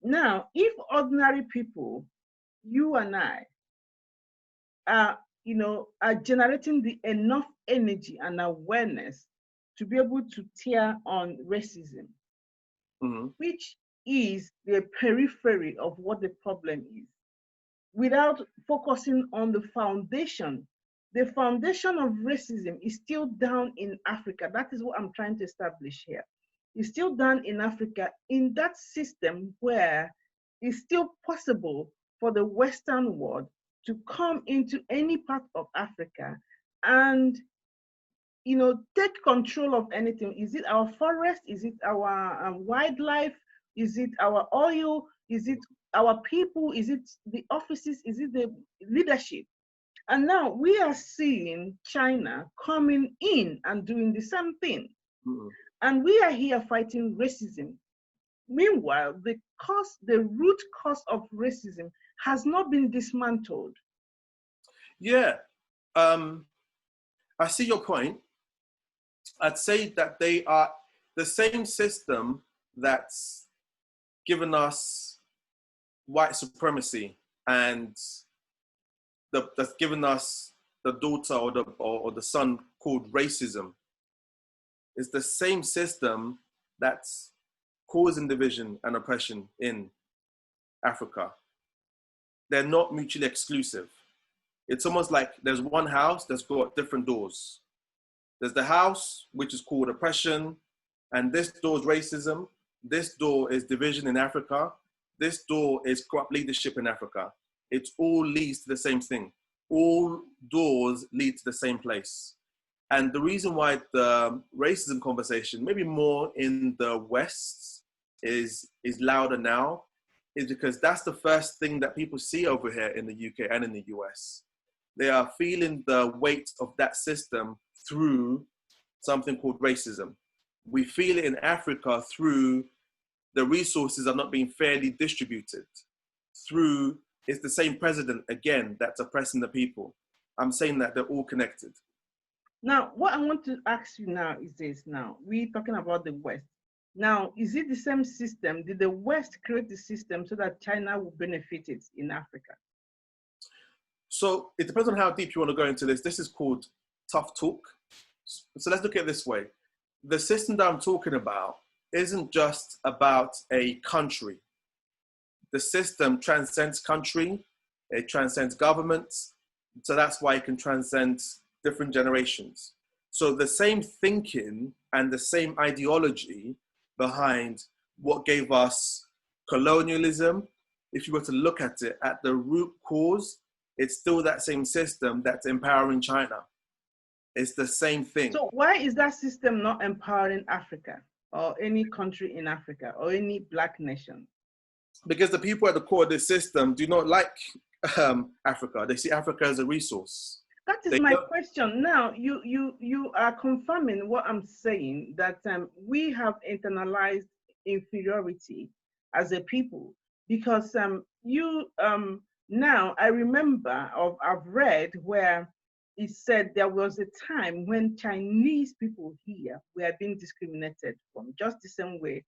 Now, if ordinary people, you and I, are generating the enough energy and awareness to be able to tear on racism, which is the periphery of what the problem is, without focusing on the foundation. The foundation of racism is still down in Africa. That is what I'm trying to establish here. It's still down in Africa, in that system where it's still possible for the Western world to come into any part of Africa and take control of anything. Is it our forest? Is it our wildlife? Is it our oil? Is it our people? Is it the offices? Is it the leadership? And now we are seeing China coming in and doing the same thing. And we are here fighting racism. Meanwhile, the root cause of racism has not been dismantled. Yeah, I see your point. I'd say that they are the same system that's given us white supremacy and that's given us the daughter or the son called racism. It's the same system that's causing division and oppression in Africa. They're not mutually exclusive. It's almost like there's one house that's got different doors. There's the house, which is called oppression, and this door is racism. This door is division in Africa. This door is corrupt leadership in Africa. It all leads to the same thing. All doors lead to the same place. And the reason why the racism conversation, maybe more in the West, is louder now, is because that's the first thing that people see over here in the UK and in the US. They are feeling the weight of that system through something called racism. We feel it in Africa through the resources are not being fairly distributed, through it's the same president again that's oppressing the people. I'm saying that they're all connected. Now, what I want to ask you now is this. Now, we're talking about the West. Now, is it the same system? Did the West create the system so that China will benefit it in Africa? So it depends on how deep you want to go into this. This is called tough talk. So let's look at it this way. The system that I'm talking about isn't just about a country. The system transcends country, it transcends governments. So that's why it can transcend different generations. So the same thinking and the same ideology behind what gave us colonialism, if you were to look at it at the root cause, it's still that same system that's empowering China. It's the same thing. So why is that system not empowering Africa or any country in Africa or any Black nation? Because the people at the core of this system do not like Africa. They see Africa as a resource. That is my question. Now, you are confirming what I'm saying, that we have internalized inferiority as a people, because now I remember I've read where it said there was a time when Chinese people here were being discriminated from, just the same way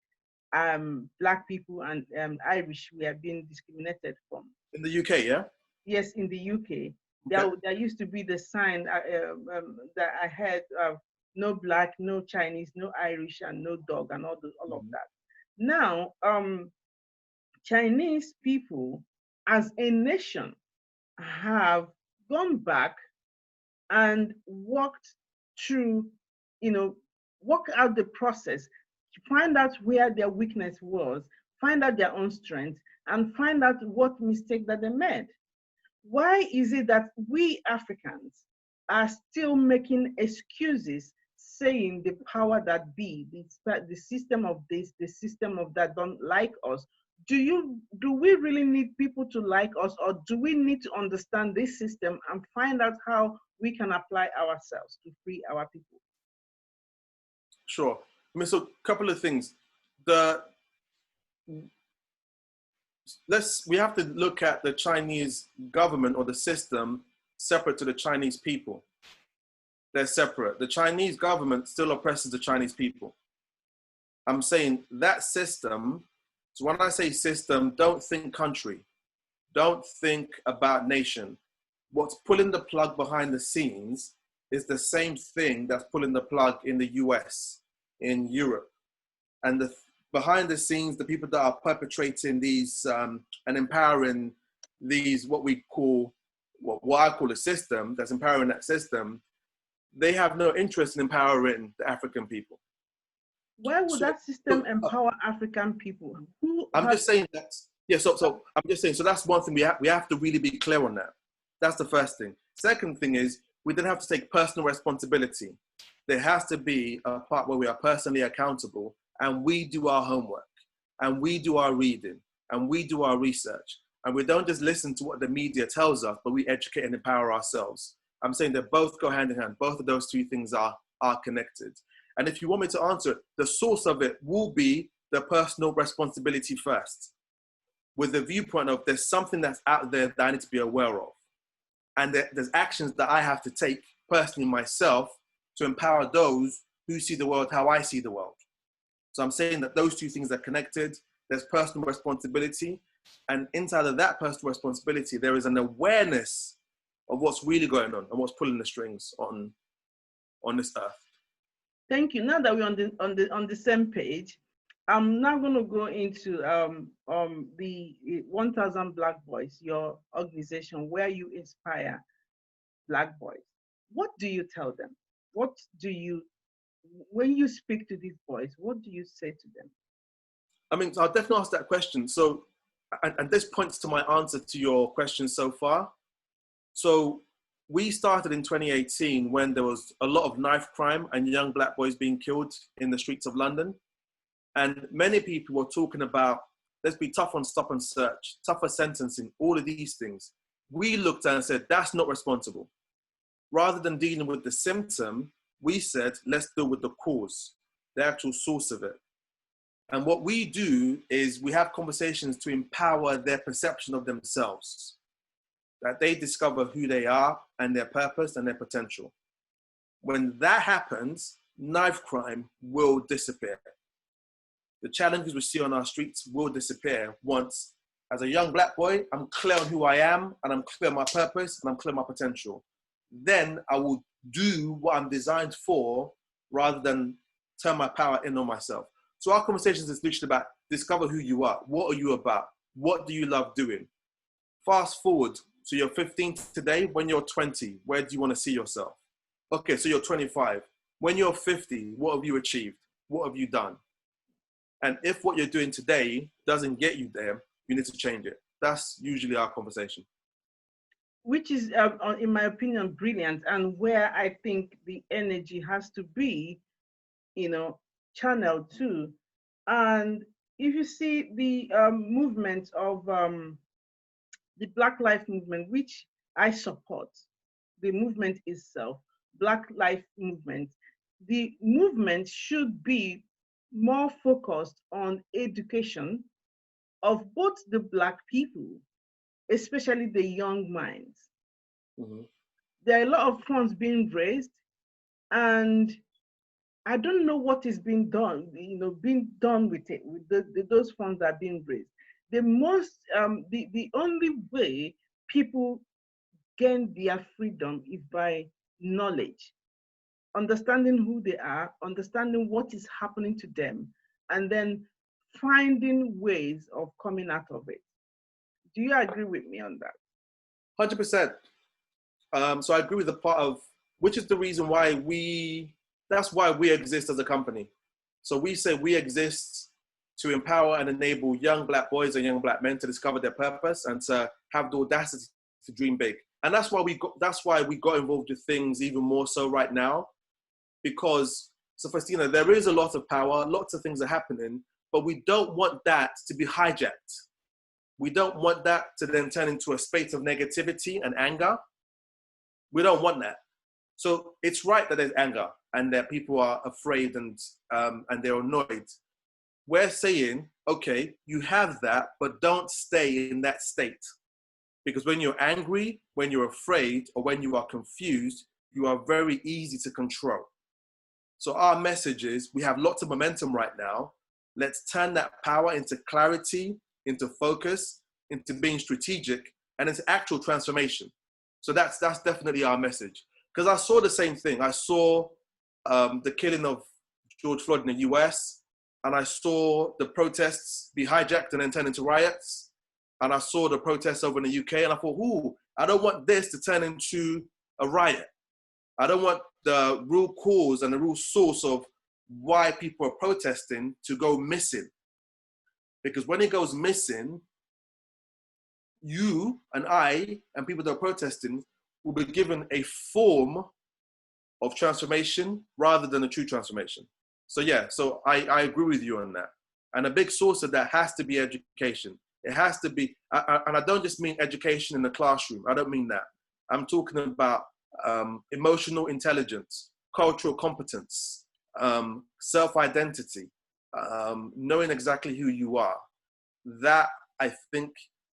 Black people and Irish were being discriminated from. In the UK, yeah? Yes, in the UK. Okay. There used to be the sign that I had no black, no Chinese, no Irish, and no dog, and all of Mhm. that. Now, Chinese people as a nation have gone back and walked through, you know, work out the process, find out where their weakness was, find out their own strength, and find out what mistake that they made. Why is it that we Africans are still making excuses, saying the power that be, the system of this, the system of that don't like us? Do we really need people to like us, or do we need to understand this system and find out how we can apply ourselves to free our people? Sure. I mean, so a couple of things. The we have to look at the Chinese government or the system separate to the Chinese people. They're separate. The Chinese government still oppresses the Chinese people. I'm saying that system, so when I say system, don't think country, don't think about nation. What's pulling the plug behind the scenes is the same thing that's pulling the plug in the US, in Europe. And behind the scenes, the people that are perpetrating these and empowering these, what we call, what I call a system that's empowering that system, they have no interest in empowering the African people. Why would So, that system empower African people? Who I'm has just saying that, yeah, so I'm just saying, so that's one thing we have to really be clear on that. That's the first thing. Second thing is, we then have to take personal responsibility. There has to be a part where we are personally accountable and we do our homework and we do our reading and we do our research. And we don't just listen to what the media tells us, but we educate and empower ourselves. I'm saying they both go hand in hand. Both of those two things are connected. And if you want me to answer it, the source of it will be the personal responsibility first, with the viewpoint of there's something that's out there that I need to be aware of. And there's actions that I have to take personally myself to empower those who see the world how I see the world. So I'm saying that those two things are connected. There's personal responsibility. And inside of that personal responsibility, there is an awareness of what's really going on and what's pulling the strings on this earth. Thank you. Now that we're on the same page, I'm now going to go into the 1,000 Black Boys, your organization, where you inspire Black boys. What do you tell them? What do you, when you speak to these boys, what do you say to them? I mean, so I'll definitely ask that question. So, and this points to my answer to your question so far. So we started in 2018 when there was a lot of knife crime and young Black boys being killed in the streets of London. And many people were talking about, let's be tough on stop and search, tougher sentencing, all of these things. We looked at and said, that's not responsible. Rather than dealing with the symptom, we said, let's deal with the cause, the actual source of it. And what we do is we have conversations to empower their perception of themselves, that they discover who they are and their purpose and their potential. When that happens, knife crime will disappear. The challenges we see on our streets will disappear once, as a young Black boy, I'm clear on who I am and I'm clear on my purpose and I'm clear on my potential. Then I will do what I'm designed for rather than turn my power in on myself. So our conversations is literally about discover who you are. What are you about? What do you love doing? Fast forward, so you're 15 today. When you're 20, where do you want to see yourself? Okay, so you're 25. When you're 50, what have you achieved? What have you done? And if what you're doing today doesn't get you there, you need to change it. That's usually our conversation. Which is, in my opinion, brilliant, and where I think the energy has to be, channeled to. And if you see the movement of the Black Lives Movement, which I support, the movement itself, Black Lives Movement, the movement should be more focused on education of both the Black people, especially the young minds. Mm-hmm. There are a lot of funds being raised, and I don't know what is being done, being done with it, with those funds that are being raised. The only way people gain their freedom is by knowledge, understanding who they are, understanding what is happening to them, and then finding ways of coming out of it. Do you agree with me on that? 100%. So I agree with the part of, which is the reason why that's why we exist as a company. So we say we exist to empower and enable young Black boys and young Black men to discover their purpose and to have the audacity to dream big. And that's why we got involved with things even more so right now, because, so Faustina, there is a lot of power, lots of things are happening, but we don't want that to be hijacked. We don't want that to then turn into a space of negativity and anger. We don't want that. So it's right that there's anger and that people are afraid and they're annoyed. We're saying, okay, you have that, but don't stay in that state. Because when you're angry, when you're afraid, or when you are confused, you are very easy to control. So our message is, we have lots of momentum right now. Let's turn that power into clarity, into focus, into being strategic, and into actual transformation. So that's definitely our message. Because I saw the same thing. I saw the killing of George Floyd in the US, and I saw the protests be hijacked and then turn into riots. And I saw the protests over in the UK, and I thought, ooh, I don't want this to turn into a riot. I don't want the real cause and the real source of why people are protesting to go missing. Because when it goes missing, you and I and people that are protesting will be given a form of transformation rather than a true transformation. So yeah, so I agree with you on that. And a big source of that has to be education. It has to be, and I don't just mean education in the classroom. I don't mean that. I'm talking about emotional intelligence, cultural competence, self-identity, knowing exactly who you are. That, I think,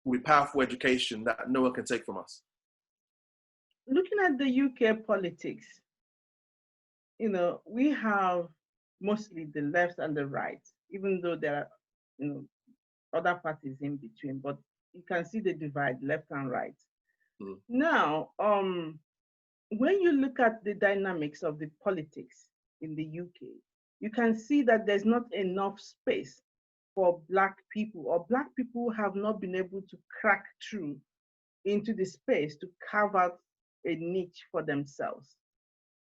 will be powerful education that no one can take from us. Looking at the UK politics, we have mostly the left and the right, even though there are, other parties in between, but you can see the divide, left and right. Mm. Now, when you look at the dynamics of the politics in the UK, you can see that there's not enough space for Black people, or Black people have not been able to crack through into the space to carve out a niche for themselves.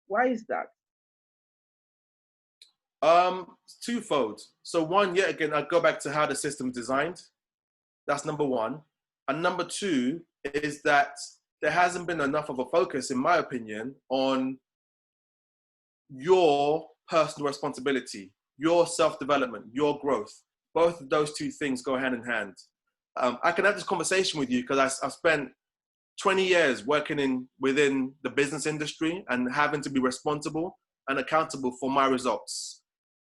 Why is that? Twofold. So one, yet again, I go back to how the system's designed. That's number one. And number two is that there hasn't been enough of a focus, in my opinion, on your personal responsibility, your self-development, your growth. Both of those two things go hand in hand. I can have this conversation with you because I've spent 20 years working within the business industry and having to be responsible and accountable for my results.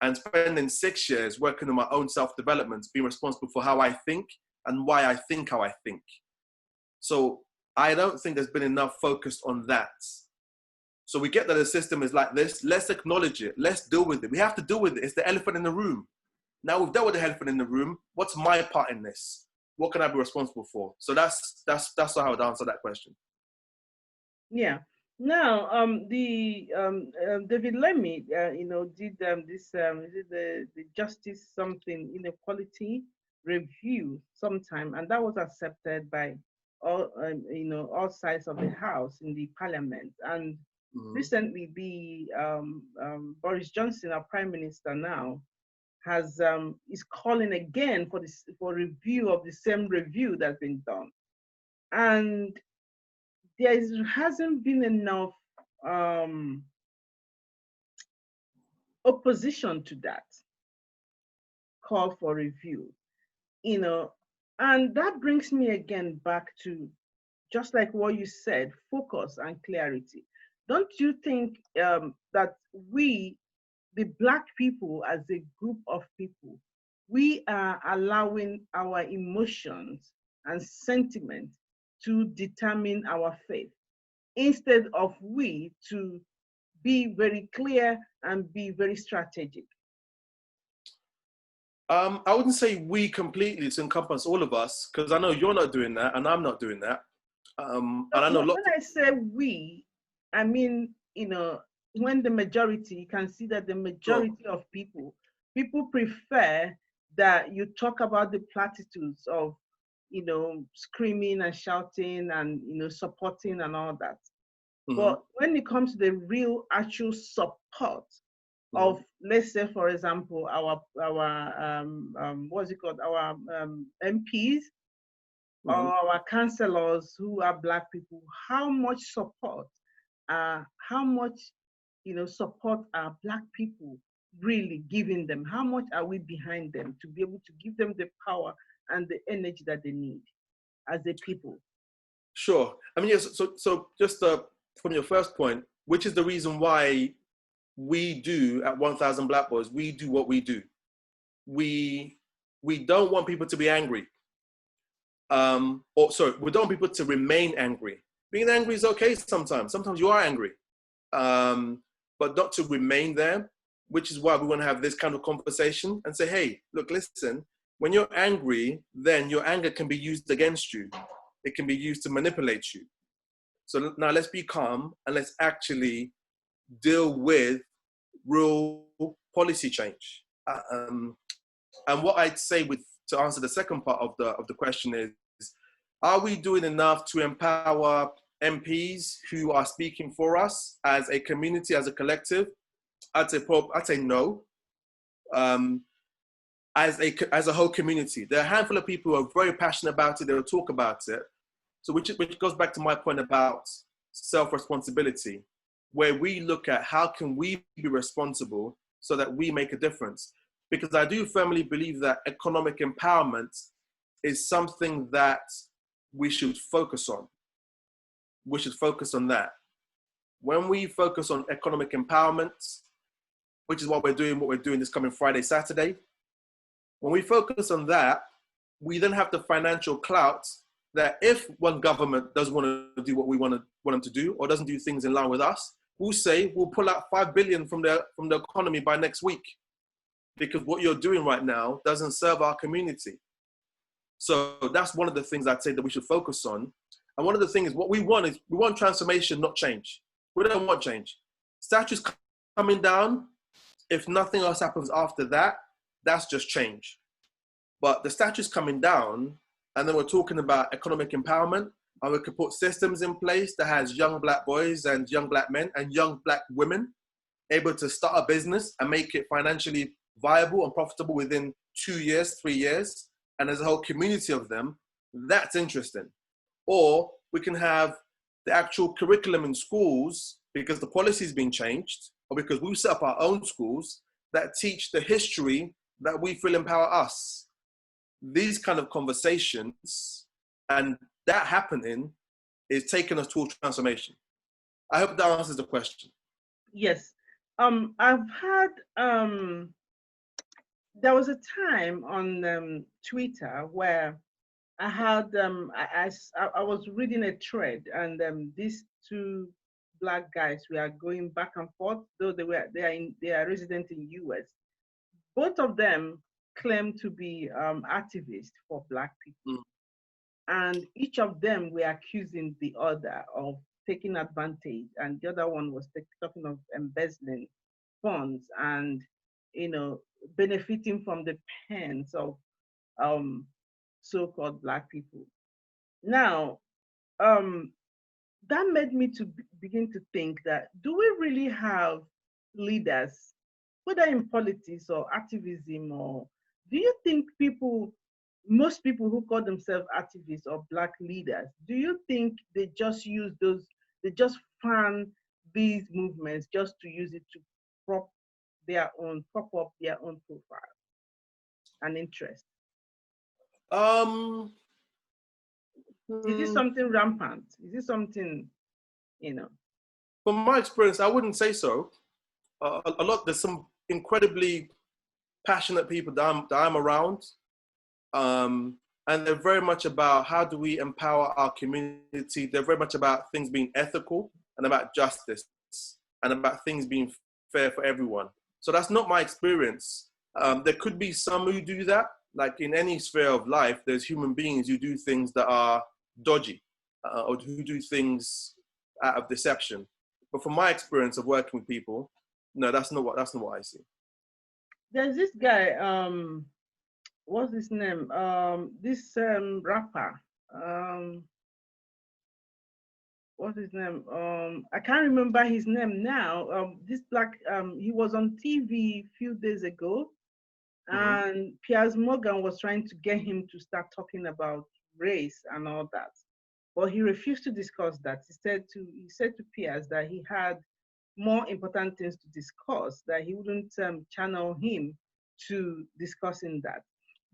And spending 6 years working on my own self-development, being responsible for how I think and why I think how I think. So I don't think there's been enough focus on that. So we get that the system is like this. Let's acknowledge it. Let's deal with it. We have to deal with it. It's the elephant in the room. Now we've dealt with the elephant in the room. What's my part in this? What can I be responsible for? So that's how I would answer that question. Yeah. Now, David Lemmy, did this the justice something inequality review sometime, and that was accepted by all sides of the house in the parliament. And recently, the Boris Johnson, our prime minister now, is calling again for review of the same review that's been done, and there hasn't been enough opposition to that call for review, and that brings me again back to just like what you said, focus and clarity. Don't you think that we, the Black people as a group of people, we are allowing our emotions and sentiment to determine our faith, instead of we to be very clear and be very strategic? I wouldn't say we completely to encompass all of us, because I know you're not doing that and I'm not doing that. And I know When lots of I say we, I mean, when the majority, you can see that the sure, majority of people prefer that you talk about the platitudes of, screaming and shouting and, supporting and all that. hmm But when it comes to the real actual support hmm of, let's say, for example, our what's it called, our MPs or hmm our counselors who are Black people, how much support, how much, support are Black people really giving them? How much are we behind them to be able to give them the power and the energy that they need as a people? sure. I mean, yes. So just from your first point, which is the reason why we do at 1,000 Black Boys, we do what we do. We we don't want people to be angry. Or sorry, we don't want people to remain angry. Being angry is okay sometimes. Sometimes you are angry, but not to remain there. Which is why we want to have this kind of conversation and say, hey, look, listen. When you're angry, then your anger can be used against you. It can be used to manipulate you. So now let's be calm and let's actually deal with real policy change. And what I'd say to answer the second part of the question is, are we doing enough to empower MPs who are speaking for us as a community, as a collective? I'd say no. As a whole community, there are a handful of people who are very passionate about it. They'll talk about it. So which goes back to my point about self-responsibility, where we look at how can we be responsible so that we make a difference. Because I do firmly believe that economic empowerment is something that we should focus on. We should focus on that. When we focus on economic empowerment, which is what we're doing this coming Friday, Saturday, when we focus on that, we then have the financial clout that if one government doesn't want to do what we want them to do or doesn't do things in line with us, we'll say we'll pull out 5 billion from the economy by next week, because what you're doing right now doesn't serve our community. So that's one of the things I'd say that we should focus on. And one of the things is what we want is we want transformation, not change. We don't want change. Statues coming down, if nothing else happens after that, that's just change. But the statues coming down, and then we're talking about economic empowerment, and we could put systems in place that has young Black boys and young Black men and young Black women able to start a business and make it financially viable and profitable within 2 years, 3 years, and there's a whole community of them. That's interesting. Or we can have the actual curriculum in schools, because the policy's been changed, or because we set up our own schools that teach the history that we feel empower us. These kind of conversations and that happening is taking us towards transformation. I hope that answers the question. Yes. I've had, there was a time on Twitter where I had, I was reading a thread, and these two Black guys were going back and forth, though they are resident in US. Both of them claim to be activists for Black people. Mm. And each of them were accusing the other of taking advantage. And the other one was talking of embezzling funds and, benefiting from the pens of um, so-called Black people. Now, that made me to begin to think that, do we really have leaders, whether in politics or activism, or do you think most people who call themselves activists or Black leaders, do you think they just use they just fan these movements just to use it to prop prop up their own profile and interest? Um, Is this hmm, something rampant? Is this something, you know? from my experience, I wouldn't say so. There's some incredibly passionate people that I'm around. And they're very much about how do we empower our community. They're very much about things being ethical and about justice and about things being fair for everyone. So that's not my experience. There could be some who do that. Like in any sphere of life, there's human beings who do things that are dodgy. or who do things out of deception. But from my experience of working with people, no, that's not what I see. There's this guy, what's his name? This rapper. What's his name? I can't remember his name now. This black, he was on TV a few days ago, Mm-hmm. and Piers Morgan was trying to get him to start talking about race and all that, but he refused to discuss that. He said to Piers that he had more important things to discuss, that he wouldn't channel him to discussing that.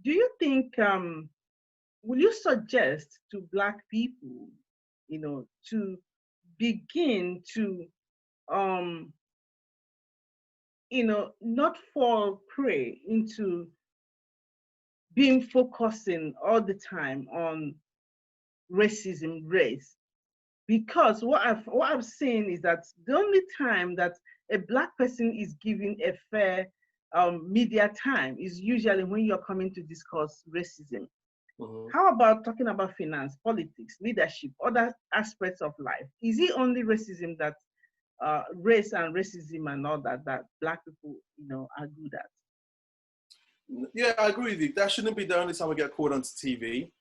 Do you think, will you suggest to Black people, to begin to, um, not fall prey into being focusing all the time on racism, race? Because what I've seen is that the only time that a Black person is given a fair media time is usually when you're coming to discuss racism. Mm-hmm. How about talking about finance, politics, leadership, other aspects of life? Is it only racism that race and racism and all that Black people, are good at? Yeah, I agree with you. That shouldn't be the only time we get called onto TV.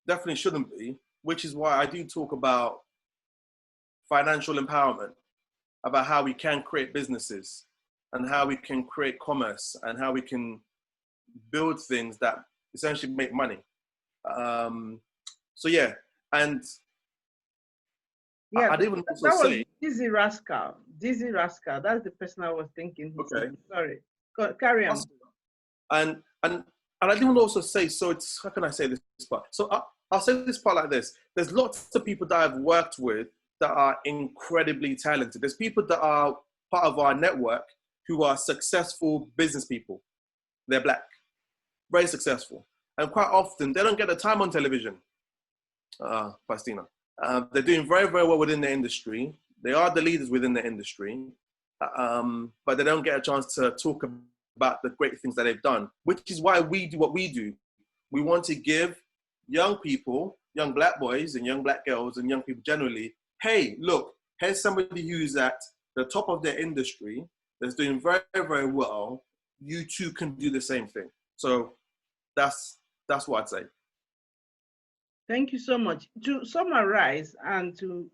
Definitely shouldn't be, which is why I do talk about financial empowerment, about how we can create businesses and how we can create commerce and how we can build things that essentially make money. So yeah, and Yeah, I'd even also that was say, Dizzy Rascal. Dizzy Rascal. That's the person I was thinking. okay, Sorry. Carry on. and I didn't also say, so it's, how can I say this part? So I'll say this part like this. There's lots of people that I've worked with that are incredibly talented. There's people that are part of our network who are successful business people. They're Black, very successful. And quite often, they don't get the time on television, Faustina. They're doing very, very well within the industry. They are the leaders within the industry, but they don't get a chance to talk about the great things that they've done, which is why we do what we do. We want to give young people, young Black boys and young Black girls and young people generally, hey, look, here's somebody who's at the top of their industry that's doing very, very well. You too can do the same thing. So that's what I'd say. Thank you so much. To summarize and to,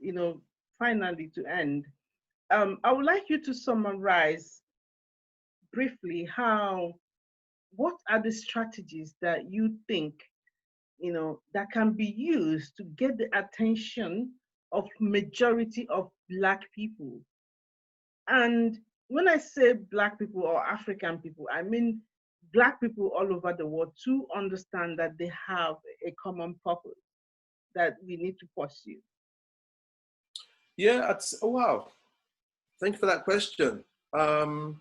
finally to end, I would like you to summarize briefly what are the strategies that you think, that can be used to get the attention of majority of Black people. And when I say Black people or African people, I mean Black people all over the world, to understand that they have a common purpose that we need to pursue. Yeah, oh, wow. Thank you for that question. I'd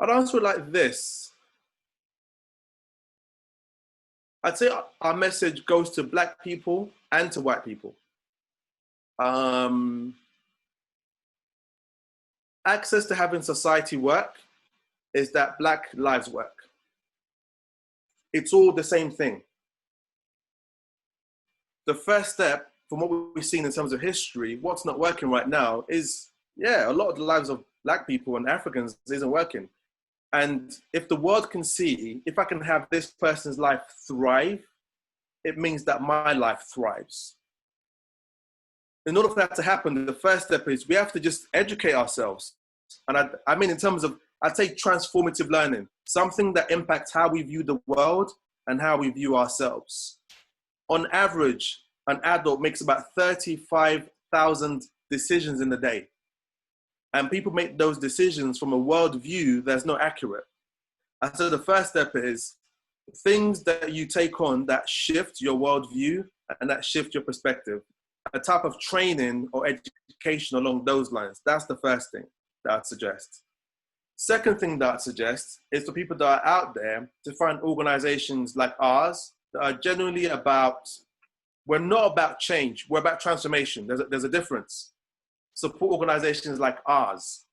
answer it like this. I'd say our message goes to Black people and to white people. Access to having society work is that Black lives work. It's all the same thing. The first step from what we've seen in terms of history, what's not working right now is, yeah, a lot of the lives of Black people and Africans isn't working. And if the world can see, if I can have this person's life thrive, it means that my life thrives. In order for that to happen, the first step is we have to just educate ourselves. And I mean, in terms of, I'd say transformative learning, something that impacts how we view the world and how we view ourselves. On average, an adult makes about 35,000 decisions in a day. And people make those decisions from a worldview that's not accurate. And so the first step is things that you take on that shift your worldview and that shift your perspective. A type of training or education along those lines. That's the first thing that I'd suggest. Second thing that I'd suggest is for people that are out there to find organizations like ours that are genuinely about, we're not about change, we're about transformation. There's a difference. Support organizations like ours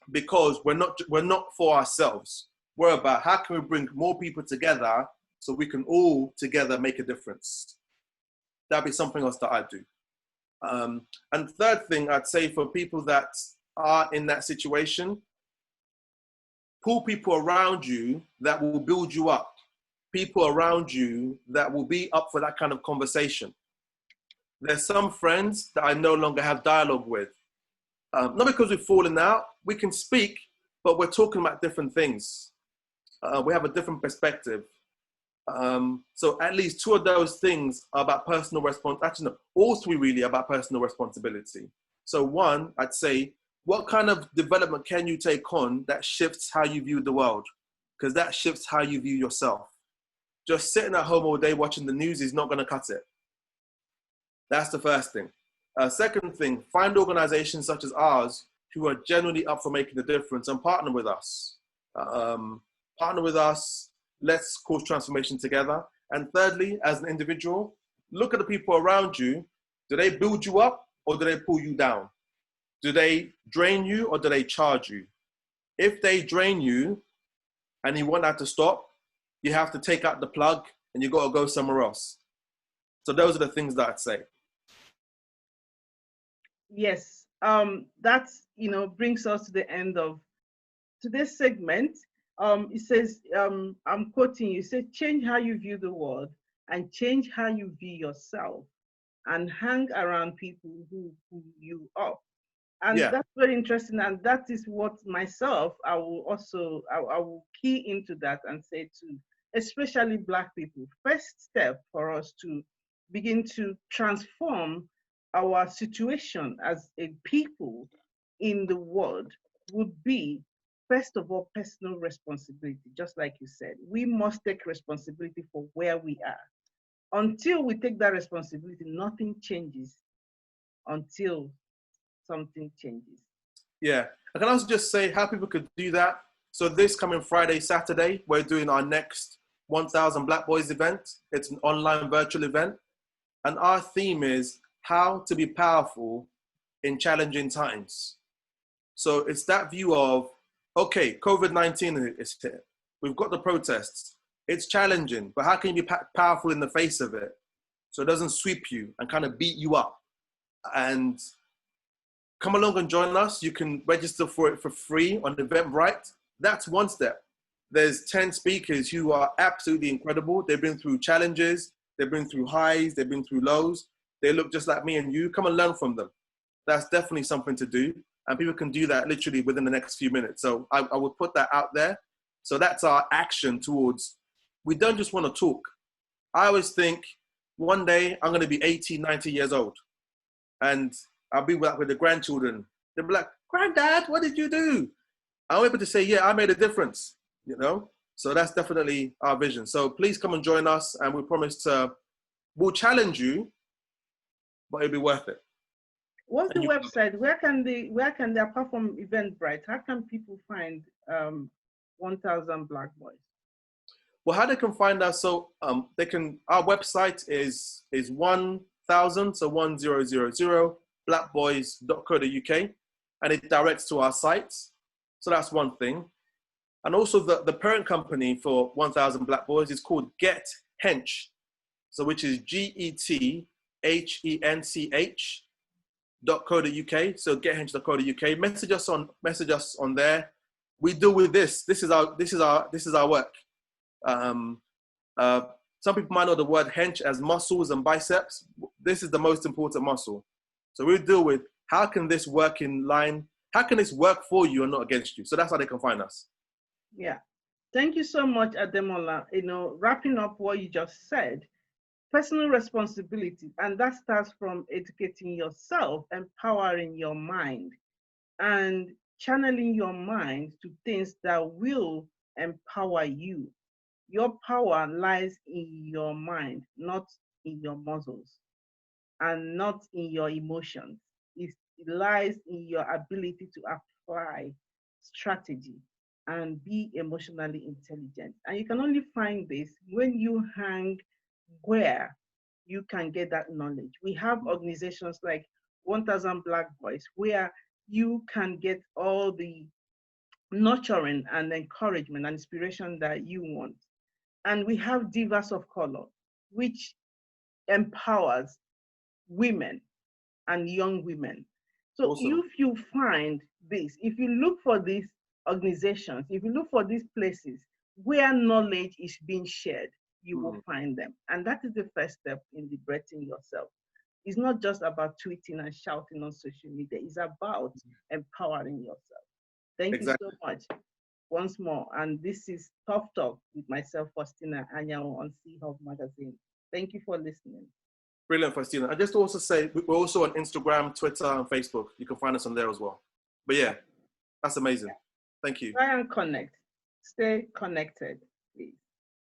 because we're not for ourselves. We're about how can we bring more people together so we can all together make a difference. That'd be something else that I'd do. And third thing I'd say for people that are in that situation, pull people around you that will build you up, people around you that will be up for that kind of conversation. There's some friends that I no longer have dialogue with. Not because we've fallen out, we can speak, but we're talking about different things. We have a different perspective. So at least two of those things are about personal responsibility. Actually, no, all three really are about personal responsibility. So one, I'd say, what kind of development can you take on that shifts how you view the world? Because that shifts how you view yourself. Just sitting at home all day watching the news is not going to cut it. That's the first thing. Second thing, find organizations such as ours who are genuinely up for making a difference and partner with us. Partner with us, let's cause transformation together. And thirdly, as an individual, look at the people around you. Do they build you up or do they pull you down? Do they drain you or do they charge you? If they drain you and you want that to stop, you have to take out the plug and you got to go somewhere else. So those are the things that I'd say. Yes, that's, brings us to the end of today's segment. It says, I'm quoting you, it says, change how you view the world and change how you view yourself, and hang around people who you up. And Yeah. that's very interesting. And that is what myself, I will key into that and say to, especially Black people, first step for us to begin to transform our situation as a people in the world would be, first of all, personal responsibility. Just like you said, we must take responsibility for where we are. Until we take that responsibility, nothing changes until something changes. Yeah. I can also just say how people could do that. So this coming Friday, Saturday, we're doing our next 1000 Black Boys event. It's an online virtual event. And our theme is how to be powerful in challenging times. So it's that view of, okay, COVID-19 is here. We've got the protests. It's challenging, but how can you be powerful in the face of it? So it doesn't sweep you and kind of beat you up. And come along and join us. You can register for it for free on Eventbrite. That's one step. There's 10 speakers who are absolutely incredible. They've been through challenges. They've been through highs. They've been through lows. They look just like me and you. Come and learn from them. That's definitely something to do. And people can do that literally within the next few minutes. So I would put that out there. So that's our action towards, we don't just want to talk. I always think one day I'm going to be 80, 90 years old. And I'll be with the grandchildren. They'll be like, Granddad, what did you do? I'm able to say, yeah, I made a difference, So that's definitely our vision. So please come and join us, and we promise we'll challenge you, but it'll be worth it. What's the website? Where can they, apart from Eventbrite, how can people find 1000 Black Boys? Well, how they can find us? So our website is 1000, so 1000 blackboys.co.uk, and it directs to our sites. So that's one thing. And also the parent company for 1000 Black Boys is called Get Hench, so which is GETHENCH.co.uk. So gethench.co.uk. Message us on there. We deal with this. This is our work. Some people might know the word hench as muscles and biceps. This is the most important muscle. So we deal with how can this work in line? How can this work for you and not against you? So that's how they can find us. Yeah. Thank you so much, Ademola. Wrapping up what you just said, personal responsibility, and that starts from educating yourself, empowering your mind, and channeling your mind to things that will empower you. Your power lies in your mind, not in your muscles, and not in your emotions. It lies in your ability to apply strategy and be emotionally intelligent. And you can only find this when you hang where you can get that knowledge. We have organizations like 1000 Black Boys where you can get all the nurturing and encouragement and inspiration that you want. And we have Divas of Color, which empowers women and young women. So Awesome. if you find this, if you look for these organizations, if you look for these places where knowledge is being shared, you will find them. And that is the first step in liberating yourself. It's not just about tweeting and shouting on social media, it's about empowering yourself. Thank you so Exactly. much once more. And this is Tough Talk with myself, Faustina Anyao, on C.Hub magazine. Thank you for listening. Brilliant, Faustina. I just also say we're also on Instagram, Twitter, and Facebook. You can find us on there as well. But yeah, that's amazing. Thank you. Try and connect. Stay connected.